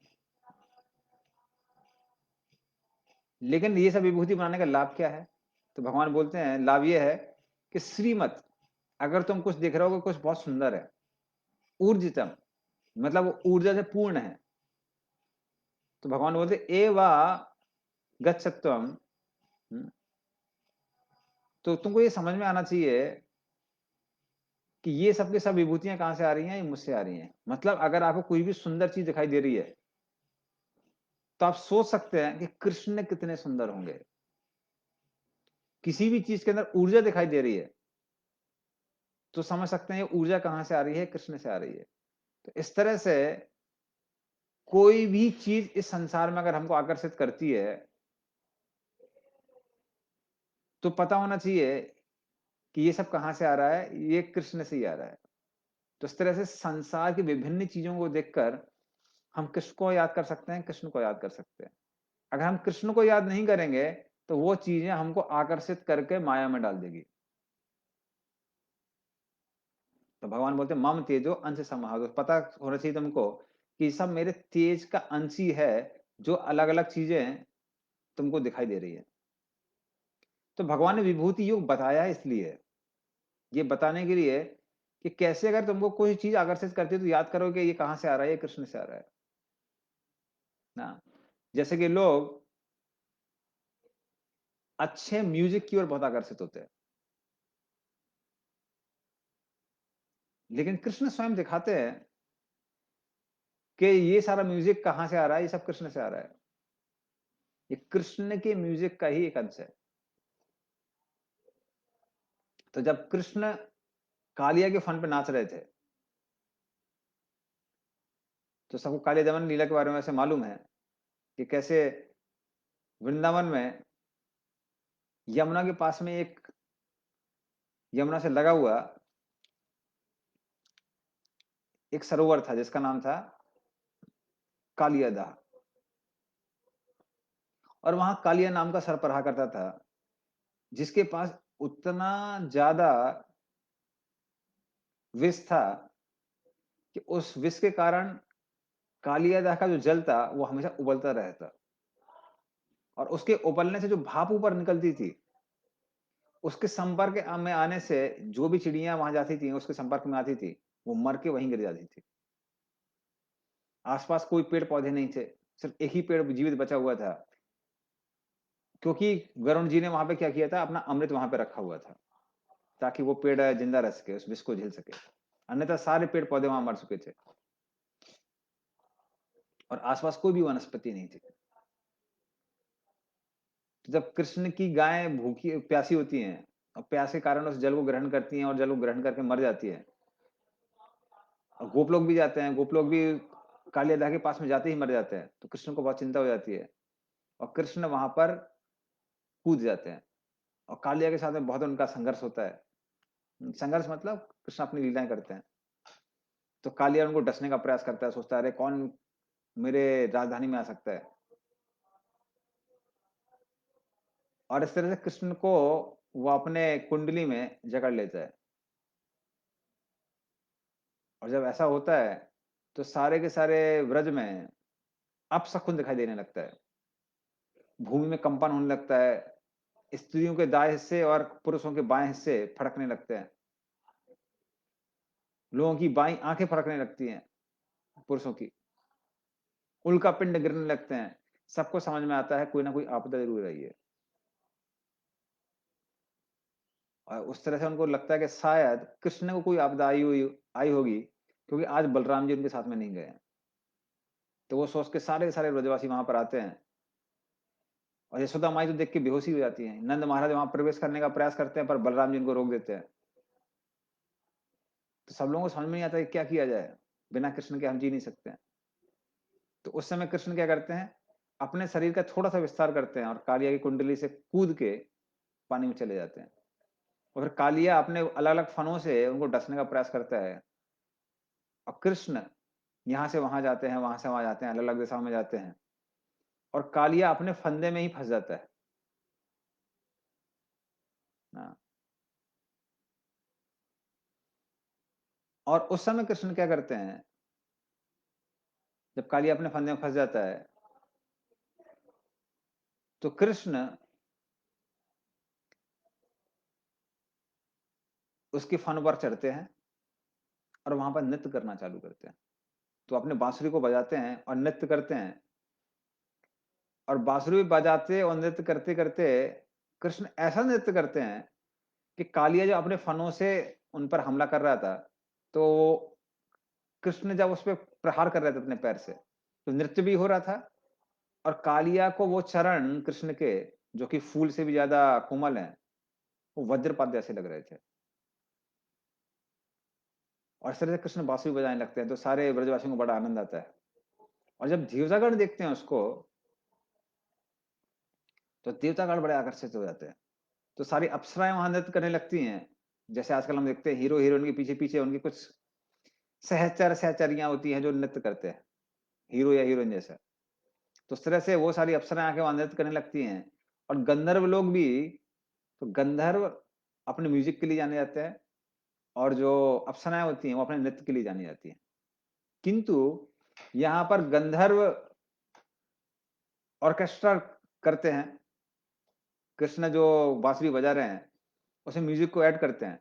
लेकिन ये सब विभूति बनाने का लाभ क्या है? तो भगवान बोलते हैं लाभ ये है कि श्रीमत, अगर तुम कुछ देख रहे हो कि कुछ बहुत सुंदर है, ऊर्जितम मतलब वो ऊर्जा से पूर्ण है, तो भगवान बोलते एवा गच्छत्वम। तो तुमको ये समझ में आना चाहिए कि ये सब के सब विभूतियां कहां से आ रही हैं, ये मुझसे आ रही हैं। मतलब अगर आपको कोई भी सुंदर चीज दिखाई दे रही है तो आप सोच सकते हैं कि कृष्ण कितने सुंदर होंगे। किसी भी चीज के अंदर ऊर्जा दिखाई दे रही है तो समझ सकते हैं ये ऊर्जा कहां से आ रही है, कृष्ण से आ रही है। तो इस तरह से कोई भी चीज इस संसार में अगर हमको आकर्षित करती है तो पता होना चाहिए कि ये सब कहां से आ रहा है, ये कृष्ण से ही आ रहा है। तो इस तरह से संसार की विभिन्न चीजों को देखकर हम कृष्ण को याद कर सकते हैं, कृष्ण को याद कर सकते हैं। अगर हम कृष्ण को याद नहीं करेंगे तो वो चीजें हमको आकर्षित करके माया में डाल देगी। तो भगवान बोलते हैं मम तेजो अंश समाह। पता होना चाहिए तुमको कि सब मेरे तेज का अंश ही है, जो अलग अलग चीजें तुमको दिखाई दे रही है। तो भगवान ने विभूति योग बताया है इसलिए, ये बताने के लिए कि कैसे अगर तुमको कोई चीज आकर्षित करती है तो याद करो कि ये कहां से आ रहा है, ये कृष्ण से आ रहा है ना। जैसे कि लोग अच्छे म्यूजिक की ओर बहुत आकर्षित होते हैं, लेकिन कृष्ण स्वयं दिखाते हैं कि ये सारा म्यूजिक कहां से आ रहा है, ये सब कृष्ण से आ रहा है। ये कृष्ण के म्यूजिक का ही एक अंश है। तो जब कृष्ण कालिया के फन पे नाच रहे थे तो सबको कालिया दमन लीला के बारे में ऐसे मालूम है कि कैसे वृंदावन में यमुना के पास में एक, यमुना से लगा हुआ एक सरोवर था जिसका नाम था कालिया दाह। और वहां कालिया नाम का सरपराह करता था, जिसके पास उतना ज्यादा विष था कि उस विष के कारण कालिया दाह का जो जल था वो हमेशा उबलता रहता, और उसके उबलने से जो भाप ऊपर निकलती थी, उसके संपर्क में आने से जो भी चिड़िया वहां जाती थी, उसके संपर्क में आती थी, वो मर के वहीं गिर जाती थी। आसपास कोई पेड़ पौधे नहीं थे, सिर्फ एक ही पेड़ जीवित बचा हुआ था, क्योंकि वरुण जी ने वहां पे क्या किया था, अपना अमृत वहां पे रखा हुआ था, ताकि वो पेड़ जिंदा रह सके, उस विष को झेल सके। अन्यथा सारे पेड़ पौधे वहां मर चुके थे, और आसपास कोई भी वनस्पति नहीं थी। तो जब कृष्ण की गाय भूखी प्यासी होती हैं, और प्यास के कारण उस जल को ग्रहण करती हैं, और जल को ग्रहण करके मर जाती है, और गोप लोग भी जाते हैं, गोप लोग भी कालियादा के पास में जाते ही मर जाते हैं, तो कृष्ण को बहुत चिंता हो जाती है, और कृष्ण वहां पर कूद जाते हैं, और कालिया के साथ में बहुत उनका संघर्ष होता है। संघर्ष मतलब कृष्ण अपनी लीलाएं करते हैं, तो कालिया उनको डसने का प्रयास करता है, सोचता है अरे कौन मेरे राजधानी में आ सकता है, और इस तरह से कृष्ण को वो अपने कुंडली में जकड़ लेता है। और जब ऐसा होता है, तो सारे के सारे व्रज में अपशकुन दिखाई देने लगता है, भूमि में कंपन होने लगता है, स्त्रियों के दाएं हिस्से और पुरुषों के बाएं हिस्से फड़कने लगते हैं, लोगों की बाईं आंखें फड़कने लगती हैं, पुरुषों की उल्का पिंड गिरने लगते हैं। सबको समझ में आता है कोई ना कोई आपदा जरूर रही है, और उस तरह से उनको लगता है कि शायद कृष्ण को कोई आपदा आई होगी, क्योंकि आज बलराम जी उनके साथ में नहीं गए। तो वो सोच के सारे ब्रजवासी वहां पर आते हैं, और यशोदा माई तो देख के बेहोशी हो जाती है। नंद महाराज वहां प्रवेश करने का प्रयास करते हैं, पर बलराम जी उनको रोक देते हैं। तो सब लोगों को समझ में नहीं आता कि क्या किया जाए, बिना कृष्ण के हम जी नहीं सकते हैं। तो उस समय कृष्ण क्या करते हैं, अपने शरीर का थोड़ा सा विस्तार करते हैं, और कालिया की कुंडली से कूद के पानी में चले जाते हैं। और फिर कालिया अपने अलग अलग फनों से उनको डसने का प्रयास करता है, और कृष्ण यहाँ से वहां जाते हैं, वहां से वहां जाते हैं, अलग अलग दिशाओं में जाते हैं, और कालिया अपने फंदे में ही फंस जाता है। हाँ। और उस समय कृष्ण क्या करते हैं, जब कालिया अपने फंदे में फंस जाता है, तो कृष्ण उसके फन पर चढ़ते हैं, और वहां पर नृत्य करना चालू करते हैं। तो अपने बांसुरी को बजाते हैं और नृत्य करते हैं, और बांसुरी बजाते और नृत्य करते करते कृष्ण ऐसा नृत्य करते हैं कि कालिया जो अपने फनों से उन पर हमला कर रहा था, तो कृष्ण जब उस पर प्रहार कर रहे थे अपने पैर से, तो नृत्य भी हो रहा था, और कालिया को वो चरण कृष्ण के, जो कि फूल से भी ज्यादा कोमल हैं, वो वज्रपात जैसे लग रहे थे। और इस तरह से कृष्ण बांसुरी बजाने लगते हैं, तो सारे ब्रजवासियों को बड़ा आनंद आता है। और जब देवतागण देखते हैं उसको, तो देवतागण बड़े आकर्षित हो जाते हैं। तो सारी अप्सराएं वहां नृत्य करने लगती हैं, जैसे आजकल हम देखते हैं हीरो हीरोइन के पीछे पीछे उनकी कुछ सहचर सहचरियां होती हैं जो नृत्य करते हैं, हीरो या हीरोइन जैसा। तो उस तरह से वो सारी अप्सराएं आके वहां नृत्य करने लगती हैं, और गंधर्व लोग भी। तो गंधर्व अपने म्यूजिक के लिए जाने जाते हैं, और जो अप्सराएं होती हैं वो अपने नृत्य के लिए जानी जाती हैं। किंतु यहाँ पर गंधर्व ऑर्केस्ट्रा करते हैं, कृष्ण जो बांसुरी बजा रहे हैं उसमें म्यूजिक को ऐड करते हैं,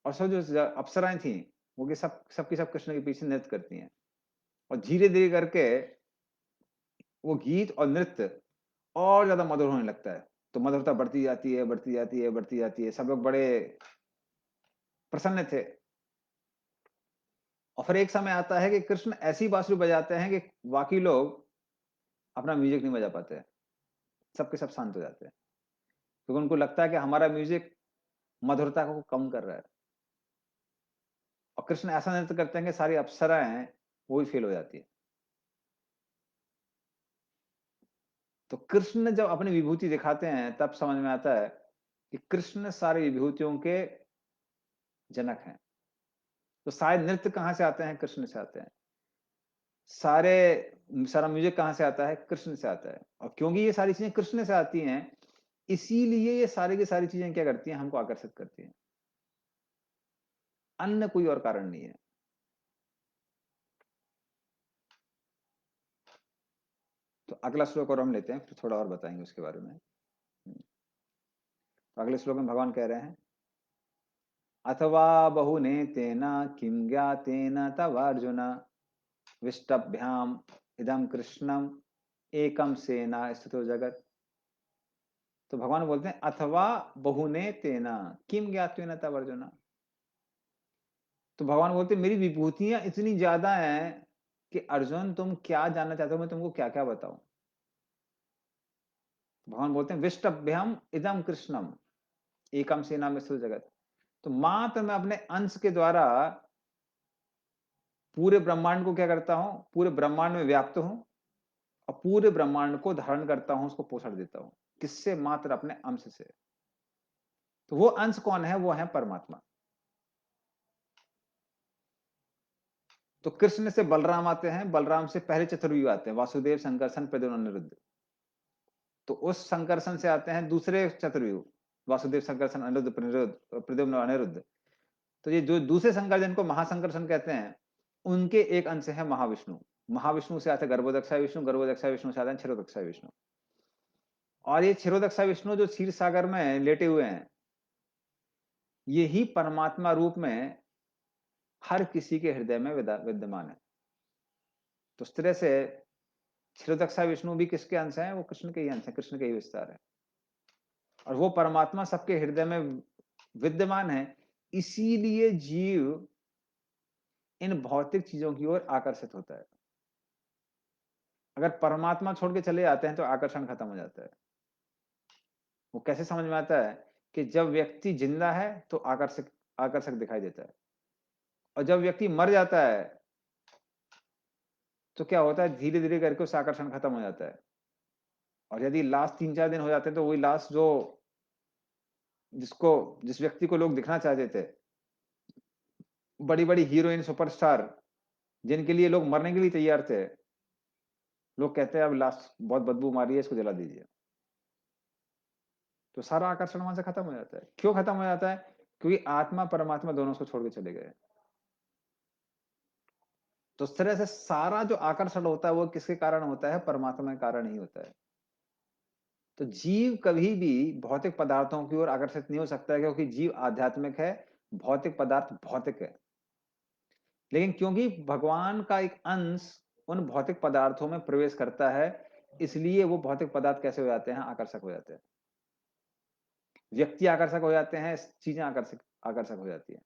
और सब जो अप्सराएं थी वो कि सब कृष्ण के पीछे नृत्य करती हैं, और धीरे धीरे करके वो गीत और नृत्य और ज्यादा मधुर होने लगता है। तो मधुरता बढ़ती जाती है, बढ़ती जाती है, बढ़ती जाती है, सब लोग बड़े प्रसन्न थे। और फिर एक समय आता है कि कृष्ण ऐसी बांसुरी बजाते हैं कि बाकी लोग अपना म्यूजिक नहीं बजा पाते, सबके सब शांत हो जाते हैं, क्योंकि उनको लगता है कि हमारा म्यूजिक मधुरता को कम कर रहा है। और कृष्ण ऐसा नृत्य करते हैं कि सारी अप्सराएं वो भी फेल हो जाती है। तो कृष्ण जब अपनी विभूति दिखाते हैं, तब समझ में आता है कि कृष्ण सारी विभूतियों के जनक हैं। तो शायद नृत्य कहाँ से आते हैं, कृष्ण से आते हैं। सारा म्यूजिक कहाँ से आता है? कृष्ण से आता है। और क्योंकि ये सारी चीजें कृष्ण से आती हैं, इसीलिए ये सारी की सारी चीजें क्या करती हैं? हमको आकर्षित करती हैं। अन्य कोई और कारण नहीं है। तो अगला श्लोक और हम लेते हैं, फिर थोड़ा और बताएंगे उसके बारे में। तो अगले श्लोक में भगवान कह रहे हैं, अथवा बहुनेतेन किं ज्ञातेन तव अर्जुन विष्टभ्याम इदम कृष्णम एकम सेना स्थितो जगत। तो भगवान बोलते हैं, अथवा बहुने तेना किम ज्ञातेन तव अर्जुन। तो भगवान बोलते हैं, मेरी विभूतियां इतनी ज्यादा हैं कि अर्जुन तुम क्या जानना चाहते हो, मैं तुमको क्या क्या बताऊं। भगवान बोलते हैं, विष्टभ्यम इदम कृष्णम एकम सेना में स्थितो जगत। तो मात्र मैं अपने अंश के द्वारा पूरे ब्रह्मांड को क्या करता हूं? पूरे ब्रह्मांड में व्याप्त हूं और पूरे ब्रह्मांड को धारण करता हूं, उसको पोषण देता हूं। किससे? मात्र अपने अंश से। तो वो अंश कौन है? वो है परमात्मा। तो कृष्ण से बलराम आते हैं, बलराम से पहले चतुर्युग आते हैं, वासुदेव, संकर्षण, प्रद्युम्न, अनिरुद्ध। तो उस संकर्षण से आते हैं दूसरे चतुर्युग, वासुदेव, संकर्षण, अनिरुद्ध, प्रद्युम्न, अनिरुद्ध। तो ये जो दूसरे शंकर, जिनको महासंकर्षण कहते हैं, उनके एक अंश है महाविष्णु। महाविष्णु से आते हैं गर्भोदक्षा विष्णु, गर्भोदक्षा विष्णु से आते हैं क्षीरोदक्षा विष्णु। और ये क्षीरोदक्षा विष्णु जो क्षीर सागर में लेटे हुए हैं, यही परमात्मा रूप में हर किसी के हृदय में विद्यमान है। तो इस तरह से क्षीरोदक्षा विष्णु भी किसके अंश हैं? वो कृष्ण के ही अंश है, कृष्ण के ही विस्तार है। और वो परमात्मा सबके हृदय में विद्यमान है, इसीलिए जीव इन भौतिक चीजों की ओर आकर्षित होता है। अगर परमात्मा छोड़ के चले जाते हैं तो आकर्षण खत्म हो जाता है। वो कैसे समझ में आता है? कि जब व्यक्ति जिंदा है तो आकर्षक आकर्षक दिखाई देता है, और जब व्यक्ति मर जाता है तो क्या होता है? धीरे धीरे करके उस आकर्षण खत्म हो जाता है। और यदि लास्ट 3-4 दिन हो जाते हैं तो वही लास्ट जो जिसको जिस व्यक्ति को लोग दिखना चाहते थे, बड़ी बड़ी हीरोइन, सुपरस्टार, जिनके लिए लोग मरने के लिए तैयार थे, लोग कहते हैं अब लास्ट बहुत बदबू मारी है, इसको जला दीजिए। तो सारा आकर्षण वहां से खत्म हो जाता है। क्यों खत्म हो जाता है? क्योंकि आत्मा परमात्मा दोनों उसको छोड़ के चले गए। तो इस तरह से सारा जो आकर्षण होता है वो किसके कारण होता है? परमात्मा के कारण ही होता है। तो जीव कभी भी भौतिक पदार्थों की ओर आकर्षित नहीं हो सकता है, क्योंकि जीव आध्यात्मिक है, भौतिक पदार्थ भौतिक है। लेकिन क्योंकि भगवान का एक अंश उन भौतिक पदार्थों में प्रवेश करता है, इसलिए वो भौतिक पदार्थ कैसे हो जाते हैं? आकर्षक हो जाते हैं। व्यक्ति आकर्षक हो जाते हैं, चीजें आकर्षक आकर्षक हो जाती है।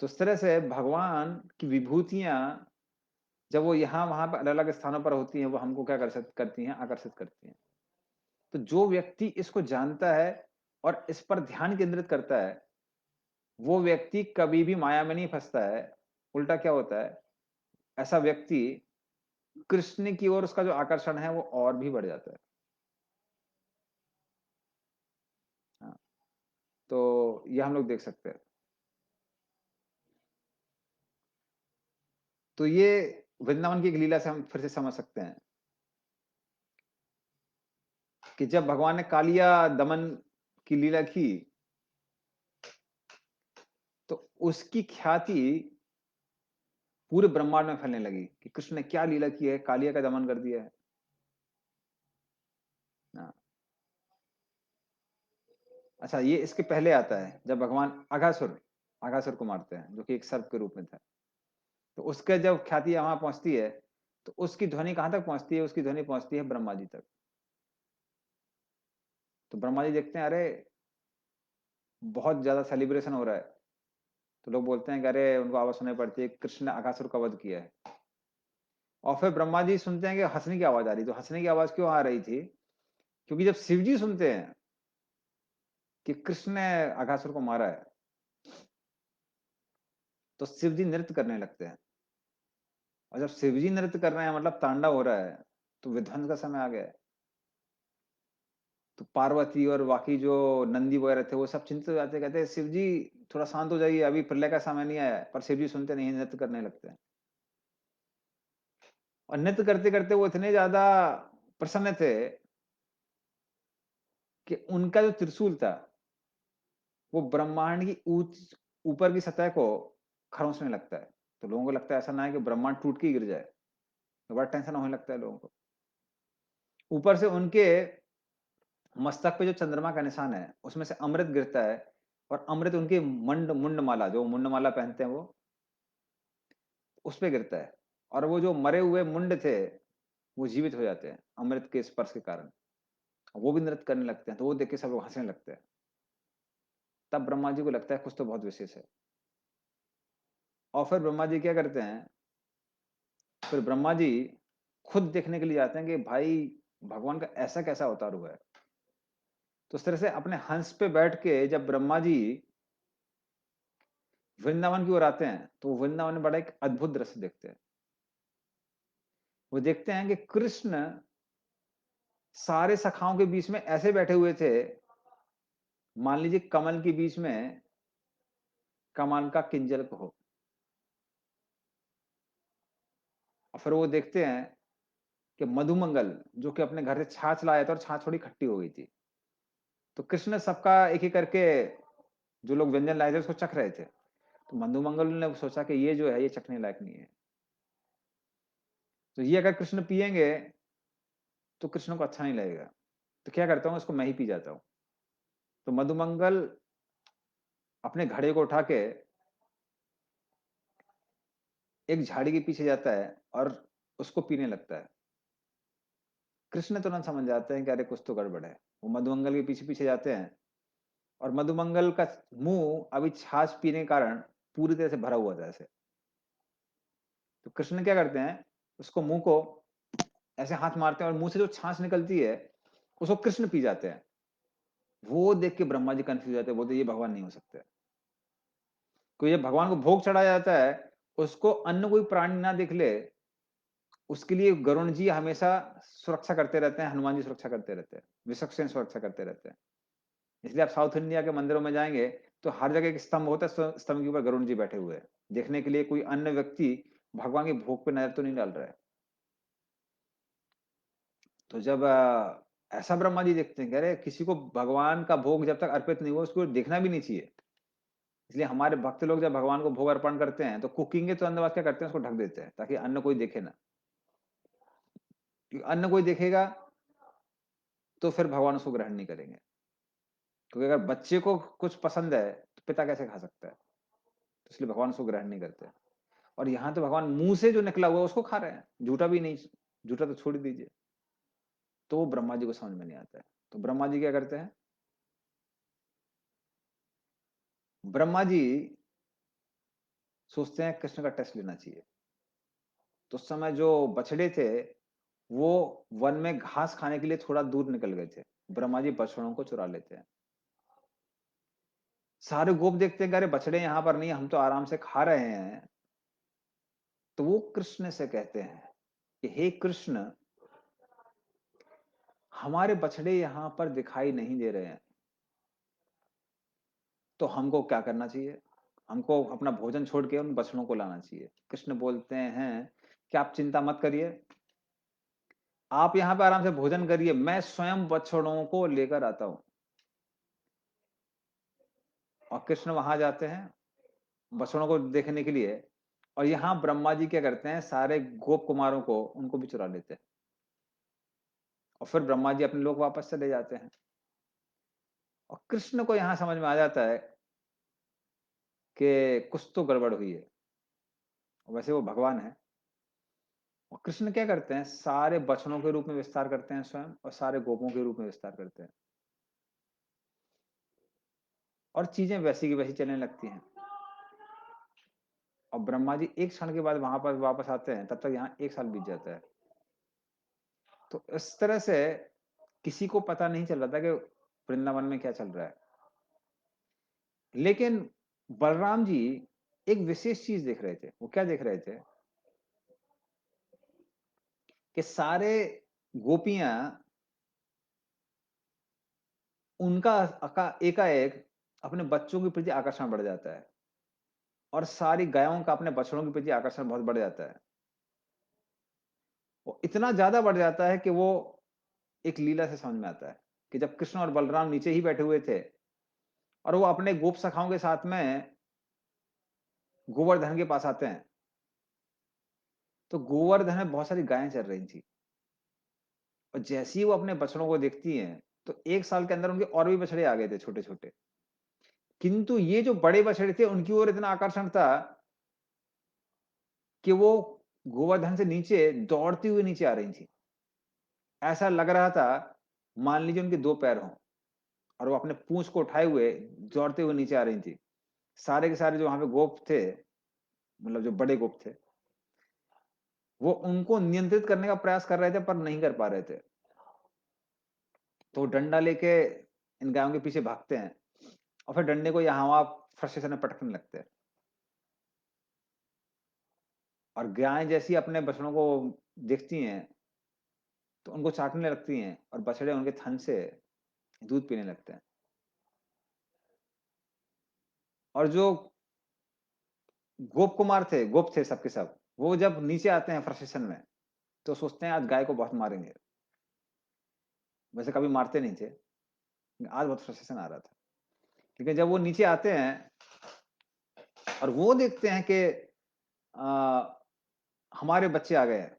तो इस तरह से भगवान की विभूतियां जब वो यहाँ वहां पर अलग अलग स्थानों पर होती हैं, वो हमको क्या कर करती हैं? आकर्षित करती हैं। तो जो व्यक्ति इसको जानता है और इस पर ध्यान केंद्रित करता है, वो व्यक्ति कभी भी माया में नहीं फंसता है। उल्टा क्या होता है? ऐसा व्यक्ति कृष्ण की ओर उसका जो आकर्षण है वो और भी बढ़ जाता है। हाँ, तो ये हम लोग देख सकते हैं। तो ये वृंदावन की एक लीला से हम फिर से समझ सकते हैं कि जब भगवान ने कालिया दमन की लीला की, तो उसकी ख्याति पूरे ब्रह्मांड में फैलने लगी कि कृष्ण ने क्या लीला की है, कालिया का दमन कर दिया है। हाँ। अच्छा, ये इसके पहले आता है जब भगवान अघासुर अघासुर को मारते हैं, जो कि एक सर्प के रूप में था। तो उसके जब ख्याति वहां पहुंचती है, तो उसकी ध्वनि कहां तक पहुंचती है? उसकी ध्वनि पहुंचती है ब्रह्मा जी तक। तो ब्रह्मा जी देखते हैं, अरे बहुत ज्यादा सेलिब्रेशन हो रहा है। तो लोग बोलते हैं कि अरे, उनको आवाज सुनाई पड़ती है, कृष्ण ने अघासुर का वध किया है। और फिर ब्रह्मा जी सुनते हैं कि हंसने की आवाज आ रही। तो हंसने की आवाज क्यों आ रही थी? क्योंकि जब शिव जी सुनते हैं कि कृष्ण ने अघासुर को मारा है, तो शिव जी नृत्य करने लगते हैं। और जब शिव जी नृत्य कर रहे हैं, मतलब तांडव हो रहा है, तो विध्वंस का समय आ गया है। तो पार्वती और बाकी जो नंदी वगैरह थे वो सब चिंतित हो जाते, कहते हैं शिव जी थोड़ा शांत हो जाइए, अभी प्रलय का समय नहीं आया है। पर शिव जी सुनते नहीं, नृत्य करने लगते हैं। और नृत्य करते करते वो इतने ज्यादा प्रसन्न थे कि उनका जो त्रिशूल था वो ब्रह्मांड की ऊपर की सतह को खरोंचने लगता है। तो लोगों को लगता है ऐसा ना है कि ब्रह्मांड टूट के ही गिर जाए, तो बड़ा टेंशन होने लगता है लोगों को। ऊपर से उनके मस्तक पे जो चंद्रमा का निशान है उसमें से अमृत गिरता है, और अमृत उनकी मुंड माला, जो मुंड माला पहनते हैं वो, उस पे गिरता है। और वो जो मरे हुए मुंड थे वो जीवित हो जाते हैं अमृत के स्पर्श के कारण। वो भी नृत्य करने लगते हैं, तो वो देख के सब लोग हंसने लगते हैं। तब ब्रह्मा जी को लगता है कुछ तो बहुत विशेष है। और फिर ब्रह्मा जी क्या करते हैं, फिर ब्रह्मा जी खुद देखने के लिए जाते हैं कि भाई भगवान का ऐसा कैसा अवतार हुआ है। तो उस तरह से अपने हंस पे बैठ के जब ब्रह्मा जी वृंदावन की ओर आते हैं, तो वृंदावन में बड़ा एक अद्भुत दृश्य देखते हैं। वो देखते हैं कि कृष्ण सारे सखाओं के बीच में ऐसे बैठे हुए थे, मान लीजिए कमल के बीच में कमान का किंजल हो। और फिर वो देखते हैं कि मधुमंगल जो कि अपने घर से छाछ लाया था और छाछ थोड़ी खट्टी हो गई थी, तो कृष्ण सबका एक एक करके जो लोग व्यंजन लाए थे उसको चख रहे थे। तो मधुमंगल ने सोचा कि ये जो है ये चखने लायक नहीं है, तो ये अगर कृष्ण पिएंगे तो कृष्ण को अच्छा नहीं लगेगा, तो क्या करता हूँ इसको मैं ही पी जाता हूँ। तो मधुमंगल अपने घड़े को उठा के एक झाड़ी के पीछे जाता है और उसको पीने लगता है। कृष्ण तुरंत समझ जाते हैं कि अरे कुछ तो गड़बड़ है। वो मधुमंगल के पीछे पीछे जाते हैं, और मधुमंगल का मुंह अभी छाछ पीने के कारण पूरी तरह से भरा हुआ था ऐसे। तो कृष्ण क्या करते हैं, उसको मुंह को ऐसे हाथ मारते हैं और मुंह से जो छाछ निकलती है उसको कृष्ण पी जाते हैं। वो देख के ब्रह्मा जी कंफ्यूज जाते हैं, बोलते ये भगवान नहीं हो सकते। कोई जब भगवान को भोग चढ़ाया जाता है, उसको अन्य कोई प्राणी ना दिख ले, उसके लिए गरुण जी हमेशा सुरक्षा करते रहते हैं, हनुमान जी सुरक्षा करते रहते हैं, विश्वक्सेन सुरक्षा करते रहते हैं। इसलिए आप साउथ इंडिया के मंदिरों में जाएंगे तो हर जगह एक स्तंभ होता है, स्तंभ के ऊपर गरुण जी बैठे हुए हैं, देखने के लिए कोई अन्य व्यक्ति भगवान के भोग पे नजर तो नहीं डाल रहा है। तो जब ऐसा ब्रह्मा जी देखते हैं, कह रहे किसी को भगवान का भोग जब तक अर्पित नहीं हुआ उसको देखना भी नहीं चाहिए। इसलिए हमारे भक्त लोग जब भगवान को भोग अर्पण करते हैं तो कुकिंग के तुरंत बाद क्या करते हैं, उसको ढक देते हैं ताकि अन्न कोई देखे ना। क्योंकि अन्न कोई देखेगा तो फिर भगवान उसको ग्रहण नहीं करेंगे। क्योंकि अगर बच्चे को कुछ पसंद है तो पिता कैसे खा सकता है, तो इसलिए भगवान उसको ग्रहण नहीं करते। और यहाँ तो भगवान मुंह से जो निकला हुआ उसको खा रहे हैं, झूठा भी नहीं, झूठा तो छोड़ दीजिए। तो वो ब्रह्मा जी को समझ में नहीं आता है। तो ब्रह्मा जी क्या करते हैं, ब्रह्मा जी सोचते हैं कृष्ण का टेस्ट लेना चाहिए। तो उस समय जो बछड़े थे वो वन में घास खाने के लिए थोड़ा दूर निकल गए थे। ब्रह्मा जी बछड़ों को चुरा लेते हैं। सारे गोप देखते हैं कि अरे बछड़े यहाँ पर नहीं, हम तो आराम से खा रहे हैं। तो वो कृष्ण से कहते हैं कि हे कृष्ण, हमारे बछड़े यहाँ पर दिखाई नहीं दे रहे हैं, तो हमको क्या करना चाहिए, हमको अपना भोजन छोड़ के उन बछड़ों को लाना चाहिए। कृष्ण बोलते हैं कि आप चिंता मत करिए, आप यहाँ पे आराम से भोजन करिए, मैं स्वयं बछड़ों को लेकर आता हूं। और कृष्ण वहां जाते हैं बछड़ों को देखने के लिए। और यहाँ ब्रह्मा जी क्या करते हैं, सारे गोप कुमारों को उनको भी चुरा लेते हैं। और फिर ब्रह्मा जी अपने लोग वापस चले जाते हैं। और कृष्ण को यहाँ समझ में आ जाता है कि कुछ तो गड़बड़ हुई है। वैसे वो भगवान है। और कृष्ण क्या करते हैं, सारे बछड़ों के रूप में विस्तार करते हैं स्वयं, और सारे गोपों के रूप में विस्तार करते हैं। और चीजें वैसी की वैसी चलने लगती हैं। और ब्रह्मा जी एक क्षण के बाद वहां पर वापस आते हैं, तब तक यहाँ एक साल बीत जाता है। तो इस तरह से किसी को पता नहीं चल रहा था कि वृंदावन में क्या चल रहा है। लेकिन बलराम जी एक विशेष चीज देख रहे थे। वो क्या देख रहे थे कि सारे गोपियां उनका एकाएक अपने बच्चों के प्रति आकर्षण बढ़ जाता है और सारी गायों का अपने बछड़ों के प्रति आकर्षण बहुत बढ़ जाता है। वो इतना ज़्यादा बढ़ जाता है कि वो एक लीला से समझ में आता है कि जब कृष्ण और बलराम नीचे ही बैठे हुए थे और वो अपने गोप सखाओं के साथ में गोवर्धन के पास आते हैं, तो गोवर्धन में बहुत सारी गायें चर रही थी और जैसे ही वो अपने बछड़ों को देखती हैं, तो 1 साल के अंदर उनके और भी बछड़े आ गए थे छोटे-छोटे। किंतु ये जो बड़े बछड़े थे, उनकी ओर इतना आकर्षण था कि वो गोवर्धन से नीचे दौड़ती हुई नीचे आ रही थी। ऐसा लग रहा था, मान लीजिए उनके 2 पैर हों और वो अपने पूँछ को उठाए हुए दौड़ते हुए नीचे आ रही थी। सारे के सारे जो वहाँ पे गोप थे, मतलब जो बड़े गोप थे, वो उनको नियंत्रित करने का प्रयास कर रहे थे पर नहीं कर पा रहे थे। तो डंडा लेके इन गायों के पीछे भागते हैं और फिर डंडे को यहाँ-वहाँ फ्रस्ट्रेशन में पटकने लगते हैं। और गायें जैसी अपने बछड़ों को देखती हैं, तो उनको चाटने लगती हैं और बछड़े उनके थन से दूध पीने लगते हैं। और जो गोप थे सब के सब, वो जब नीचे आते हैं फ्रस्ट्रेशन में, तो सोचते हैं आज गाय को बहुत मारेंगे। वैसे कभी मारते नहीं थे, आज बहुत फ्रस्ट्रेशन आ रहा था। लेकिन जब वो नीचे आते हैं और वो देखते हैं कि अ, हमारे बच्चे आ गए हैं,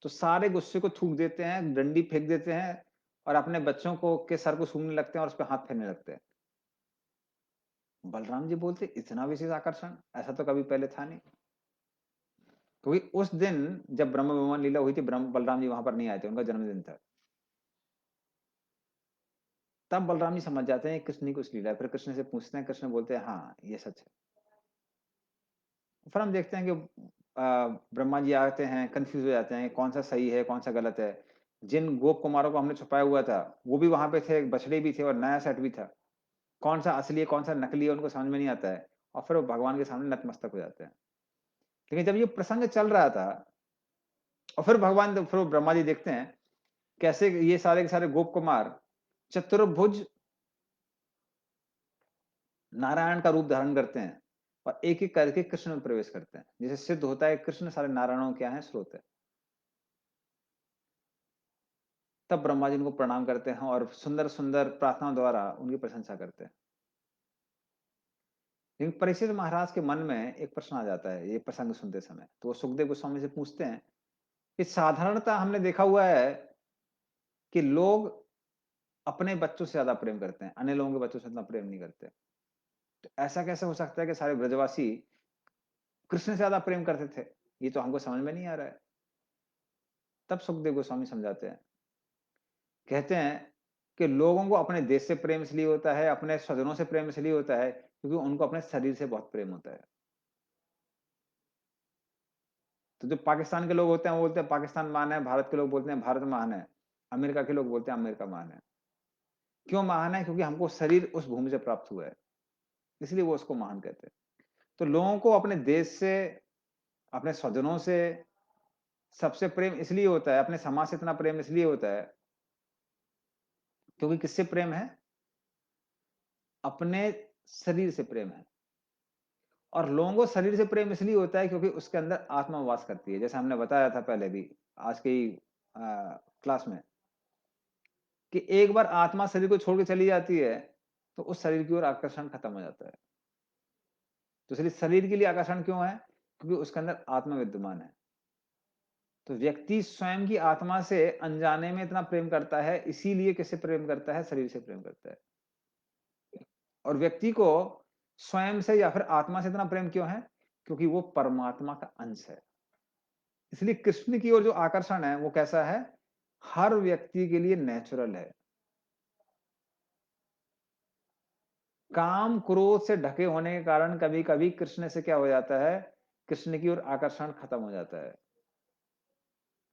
तो सारे गुस्से को थूक देते हैं, डंडी फेंक देते हैं और अपने बच्चों को के सर को सूंघने लगते हैं और उस पे हाथ फेरने लगते हैं। बलराम जी बोलते, "इतना विशेष आकर्षण? ऐसा तो कभी पहले था नहीं।" क्योंकि उस दिन जब ब्रह्म विमान लीला हुई थी, बलराम जी वहाँ पर नहीं आए थे, उनका जन्मदिन था। तब बलराम जी समझ जाते हैं कृष्ण की कुछ लीला है। फिर कृष्ण से पूछते हैं, कृष्ण बोलते हैं, "हाँ, ये सच है।" फिर हम देखते हैं कि ब्रह्मा जी आते हैं, कन्फ्यूज़ हो जाते हैं, कौन-सा सही है, कौन-सा गलत है। जिन गोप कुमारों को हमने छुपाया हुआ था, वो भी वहाँ पे थे, बछड़े भी थे और नया सेट भी था। कौन-सा असली है, कौन-सा नकली है, उनको समझ में नहीं आता है और फिर वो भगवान के सामने नतमस्तक हो जाते हैं। लेकिन जब ये प्रसंग चल रहा था और फिर वो ब्रह्मा जी देखते हैं, कैसे ये सारे के सारे गोप कुमार चतुर्भुज नारायण का रूप धारण करते हैं और एक-एक करके कृष्ण में प्रवेश करते हैं। जिससे सिद्ध होता है कृष्ण सारे नारायणों के क्या है स्रोत है। तब ब्रह्मा जी उनको प्रणाम करते हैं और सुंदर-सुंदर प्रार्थनाओं द्वारा उनकी प्रशंसा करते हैं। लेकिन परीक्षित महाराज के मन में एक प्रश्न आ जाता है ये प्रसंग सुनते समय। तो वो सुखदेव गोस्वामी से पूछते हैं कि साधारणतः हमने देखा हुआ है कि लोग अपने बच्चों से ज़्यादा प्रेम करते हैं, अन्य लोगों के बच्चों से उतना प्रेम नहीं करते। तो ऐसा कैसे हो सकता है कि सारे ब्रजवासी कृष्ण से ज़्यादा प्रेम करते थे? ये तो हमको समझ में नहीं आ रहा है। तब सुखदेव गोस्वामी समझाते हैं। कहते हैं कि लोगों को अपने देश से प्रेम इसलिए होता है, अपने स्वजनों से प्रेम इसलिए होता है, क्योंकि उनको अपने शरीर से बहुत प्रेम होता है। तो जो पाकिस्तान के लोग होते हैं, वो बोलते हैं पाकिस्तान महान है, भारत के लोग बोलते हैं भारत महान है, अमेरिका के लोग बोलते हैं अमेरिका महान है। क्यों महान है? क्योंकि हमको शरीर उस भूमि से प्राप्त हुआ है, इसलिए वो उसको महान कहते हैं। तो लोगों को अपने देश से, अपने स्वजनों से सबसे प्रेम इसलिए होता है, अपने समाज से इतना प्रेम इसलिए होता है, क्योंकि किससे प्रेम है? अपने शरीर से प्रेम है। और लोगों को शरीर से प्रेम इसलिए होता है क्योंकि उसके अंदर आत्मा वास करती है। जैसे हमने बताया था पहले भी आज की क्लास में कि एक बार आत्मा शरीर को छोड़ के चली जाती है, तो उस शरीर की ओर आकर्षण खत्म हो जाता है। तो इसलिए शरीर के लिए आकर्षण क्यों है? क्योंकि उसके अंदर आत्मा विद्यमान है। तो व्यक्ति स्वयं की आत्मा से अनजाने में इतना प्रेम करता है, इसीलिए किससे प्रेम करता है? शरीर से प्रेम करता है। और व्यक्ति को स्वयं से या फिर आत्मा से इतना प्रेम क्यों है? क्योंकि वो परमात्मा का अंश है। इसलिए कृष्ण की ओर जो आकर्षण है वो कैसा है? हर व्यक्ति के लिए नेचुरल है। काम क्रोध से ढके होने के कारण कभी-कभी कृष्ण से क्या हो जाता है? कृष्ण की ओर आकर्षण खत्म हो जाता है।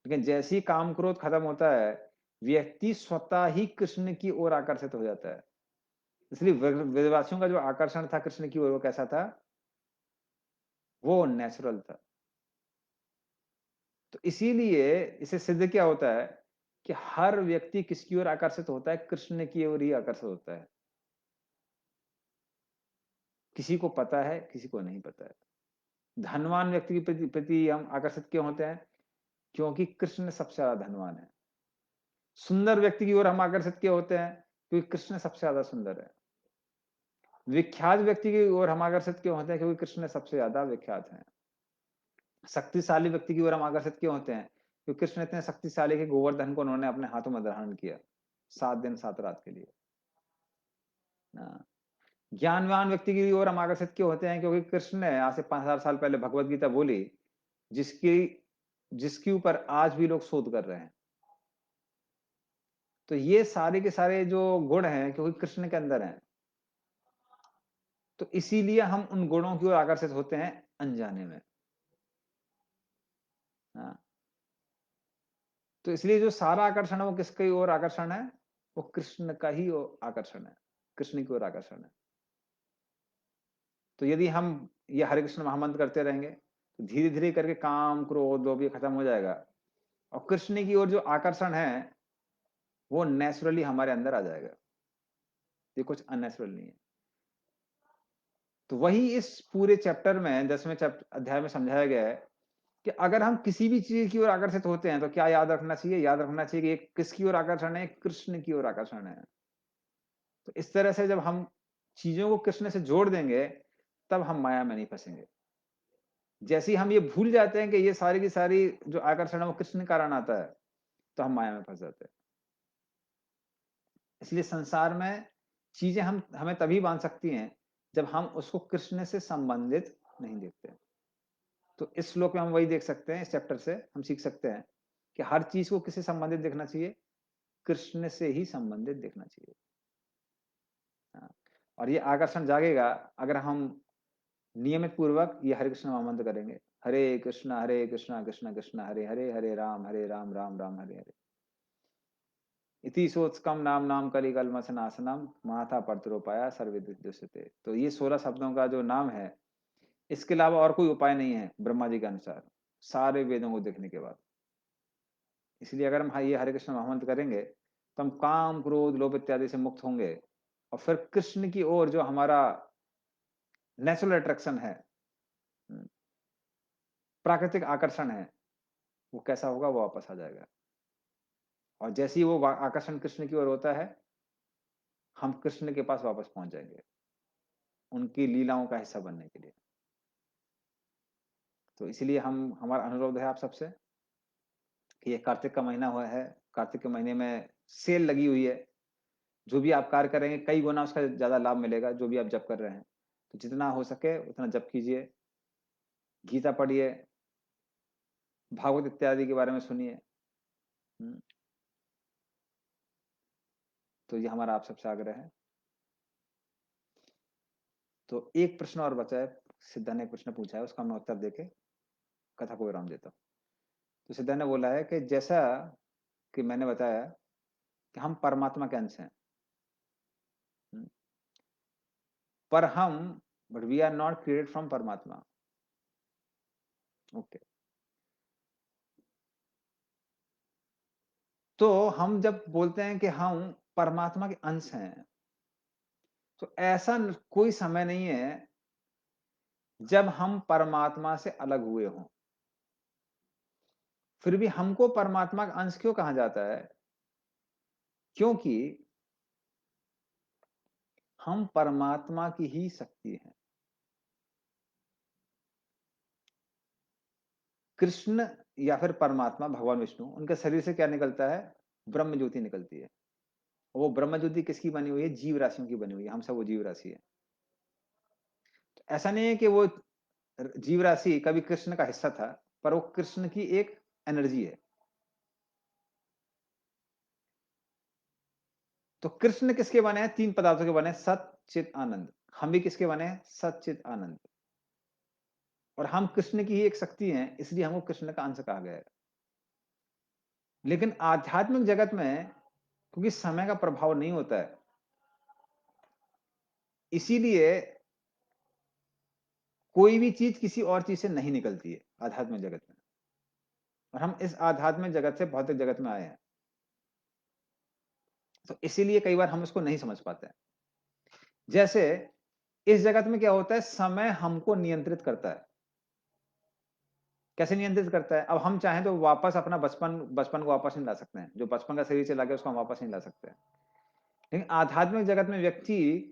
लेकिन जैसे ही काम क्रोध खत्म होता है, व्यक्ति स्वतः ही कृष्ण की ओर आकर्षित हो जाता है। इसलिए ब्रजवासियों का जो आकर्षण था कृष्ण की ओर वो कैसा था? वो नेचुरल था। तो इसीलिए इसे सिद्ध क्या होता है कि हर व्यक्ति किसकी ओर आकर्षित होता है? कृष्ण की ओर ही आकर्षित होता है। किसी को पता है, किसी को नहीं पता है। धनवान व्यक्ति के प्रति प्रति हम आकर्षित क्यों होते हैं? क्योंकि कृष्ण सबसे ज्यादा धनवान है। सुंदर व्यक्ति की ओर हम आकर्षित क्यों होते हैं? क्योंकि कृष्ण सबसे ज्यादा सुंदर है। विख्यात व्यक्ति की ओर हम आकर्षित क्यों होते हैं? क्योंकि कृष्ण सबसे ज्यादा विख्यात है। शक्तिशाली व्यक्ति की ओर हम आकर्षित क्यों होते हैं? क्योंकि कृष्ण इतने शक्तिशाली के गोवर्धन को उन्होंने अपने हाथों में धारण किया 7 दिन 7 रात के लिए। हाँ। ज्ञानवान व्यक्ति की ओर हम आकर्षित क्यों होते हैं? क्योंकि कृष्ण ने आज से 5000 साल पहले भगवत गीता बोली, जिसकी जिसके ऊपर आज भी लोग शोध कर रहे हैं। तो ये सारे के सारे जो गुण हैं, क्योंकि कृष्ण के अंदर हैं, तो इसीलिए हम उन गुणों की ओर आकर्षित होते हैं अनजाने में। हाँ। तो इसलिए जो सारा आकर्षण है वो किसकी ओर आकर्षण है? वो कृष्ण का ही आकर्षण है, कृष्ण की ओर आकर्षण है। तो यदि हम ये हरे कृष्ण महामंत्र करते रहेंगे तो धीरे धीरे करके काम क्रोध लोभ ये खत्म हो जाएगा, और कृष्ण की ओर जो आकर्षण है वो नेचुरली हमारे अंदर आ जाएगा। ये कुछ अननेचुरल नहीं है। तो वही इस पूरे चैप्टर में 10वें अध्याय में समझाया गया है कि अगर हम किसी भी चीज की ओर आकर्षित होते हैं तो क्या याद रखना चाहिए? याद रखना चाहिए कि एक किसकी ओर आकर्षण है? कृष्ण की ओर आकर्षण है। तो इस तरह से जब हम चीजों को कृष्ण से जोड़ देंगे तब हम माया में नहीं फंसेंगे। जैसे ही हम ये भूल जाते हैं कि ये सारी की सारी जो आकर्षण है वो कृष्ण के कारण आता है, तो हम माया में फंस जाते हैं। इसलिए संसार में चीजें हम हमें तभी बांध सकती हैं जब हम उसको कृष्ण से संबंधित नहीं देखते। तो इस श्लोक में हम वही देख सकते हैं, इस चैप्टर से हम सीख सकते हैं कि हर चीज को किससे संबंधित देखना चाहिए? कृष्ण से ही संबंधित देखना चाहिए। हाँ। और ये आकर्षण जागेगा अगर हम नियमित पूर्वक ये हरे कृष्ण महामंत्र करेंगे। हरे कृष्णा कृष्ण कृष्ण हरे हरे, हरे राम राम हरे हरे। इति सोत्कम नाम नाम कलिकल्मषनाशनम माथा परतरोपाया सर्वविद्युषते। तो ये 16 शब्दों का जो नाम है, इसके अलावा और कोई उपाय नहीं है ब्रह्मा जी के अनुसार, सारे वेदों को देखने के बाद। इसलिए अगर हम ये हरे कृष्ण महामंत्र करेंगे तो हम काम क्रोध लोभ इत्यादि से मुक्त होंगे, और फिर कृष्ण की ओर जो हमारा नेचुरल अट्रैक्शन है, प्राकृतिक आकर्षण है, वो कैसा होगा? वो वापस आ जाएगा। और जैसे ही वो आकर्षण कृष्ण की ओर होता है, हम कृष्ण के पास वापस पहुंच जाएंगे उनकी लीलाओं का हिस्सा बनने के लिए। तो इसलिए हम हमारा अनुरोध है आप सबसे कि ये कार्तिक का महीना हुआ है, कार्तिक के महीने में सेल लगी हुई है। जो भी आप कार्य करेंगे कई गुना उसका ज्यादा लाभ मिलेगा, जो भी आप जप कर रहे हैं। तो जितना हो सके उतना जप कीजिए, गीता पढ़िए, भागवत इत्यादि के बारे में सुनिए। हम्म, तो ये हमारा आप सबसे आग्रह है। तो एक प्रश्न और बचा है, सिद्धा ने एक प्रश्न पूछा है, उसका मैं उत्तर देके कथा को विराम देता हूँ। तो सिद्धा ने बोला है कि जैसा कि मैंने बताया कि हम परमात्मा के अंश हैं, हम्म, पर हम but we are not created from परमात्मा। ओके। तो हम जब बोलते हैं कि हम परमात्मा के अंश हैं, तो ऐसा कोई समय नहीं है जब हम परमात्मा से अलग हुए हों। फिर भी हमको परमात्मा का अंश क्यों कहा जाता है? क्योंकि हम परमात्मा की ही शक्ति हैं। कृष्ण या फिर परमात्मा भगवान विष्णु, उनके शरीर से क्या निकलता है? ब्रह्म ज्योति निकलती है। वो ब्रह्म ज्योति किसकी बनी हुई है? जीव राशियों की बनी हुई है। हम सब वो जीव राशि है। तो ऐसा नहीं है कि वो जीव राशि कभी कृष्ण का हिस्सा था, पर वो कृष्ण की एक एनर्जी है। तो कृष्ण किसके बने हैं? 3 पदार्थों के बने हैं, सत चित आनंद। हम भी किसके बने हैं? सत चित आनंद। और हम कृष्ण की ही एक शक्ति हैं, इसलिए हमको कृष्ण का अंश कहा गया है। लेकिन आध्यात्मिक जगत में क्योंकि समय का प्रभाव नहीं होता है, इसीलिए कोई भी चीज किसी और चीज से नहीं निकलती है आध्यात्मिक जगत में। और हम इस आध्यात्मिक जगत से भौतिक जगत में आए हैं। तो इसीलिए कई बार हम उसको नहीं समझ पाते हैं। जैसे इस जगत में क्या होता है, समय हमको नियंत्रित करता है। कैसे नियंत्रित करता है? अब हम चाहें तो वापस अपना बचपन बचपन को वापस नहीं ला सकते हैं। जो बचपन का शरीर चला गया उसको हम वापस नहीं ला सकते हैं। लेकिन आध्यात्मिक जगत में व्यक्ति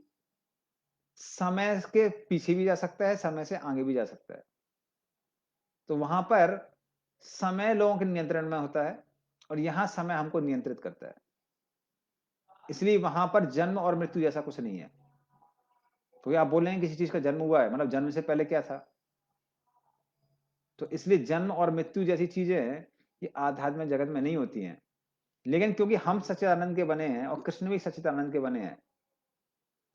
समय के पीछे भी जा सकता है, समय से आगे भी जा सकता है। तो वहां पर समय लोगों के नियंत्रण में होता है और यहाँ समय हमको नियंत्रित करता है। इसलिए वहां पर जन्म और मृत्यु जैसा कुछ नहीं है। तो आप बोल रहे हैं किसी चीज का जन्म हुआ है, मतलब जन्म से पहले क्या था? तो इसलिए जन्म और मृत्यु जैसी चीजें ये आध्यात्मिक जगत में नहीं होती हैं। लेकिन क्योंकि हम सच्चिदानंद के बने हैं और कृष्ण भी सच्चिदानंद के बने हैं,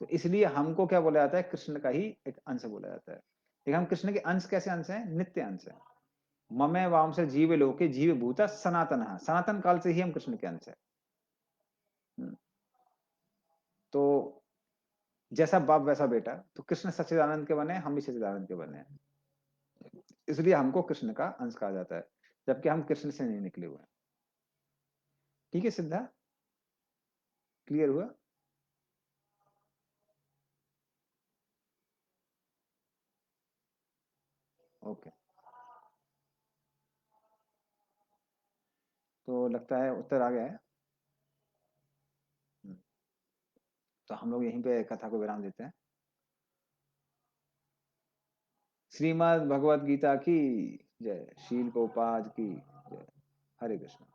तो इसलिए हमको क्या बोला जाता है, कृष्ण का ही एक अंश बोला जाता है। लेकिन हम कृष्ण के अंश कैसे अंश हैं? नित्य अंश है। ममे वांश जीव लोके जीव भूता सनातन, सनातन काल से ही हम कृष्ण के अंश है। हम्म, तो जैसा बाप वैसा बेटा, तो कृष्ण सच्चिदानंद के बने, हम भी सच्चिदानंद के बने हैं। इसलिए हमको कृष्ण का अंश कहा जाता है, जबकि हम कृष्ण से नहीं निकले हुए हैं। ठीक है सिद्धा, क्लियर हुआ? ओके, तो लगता है उत्तर आ गया है। हम्म, तो हम लोग यहीं पे कथा को विराम देते हैं। श्रीमद् भगवत गीता की जय, शील प्रोपाद की जय। हरे कृष्ण।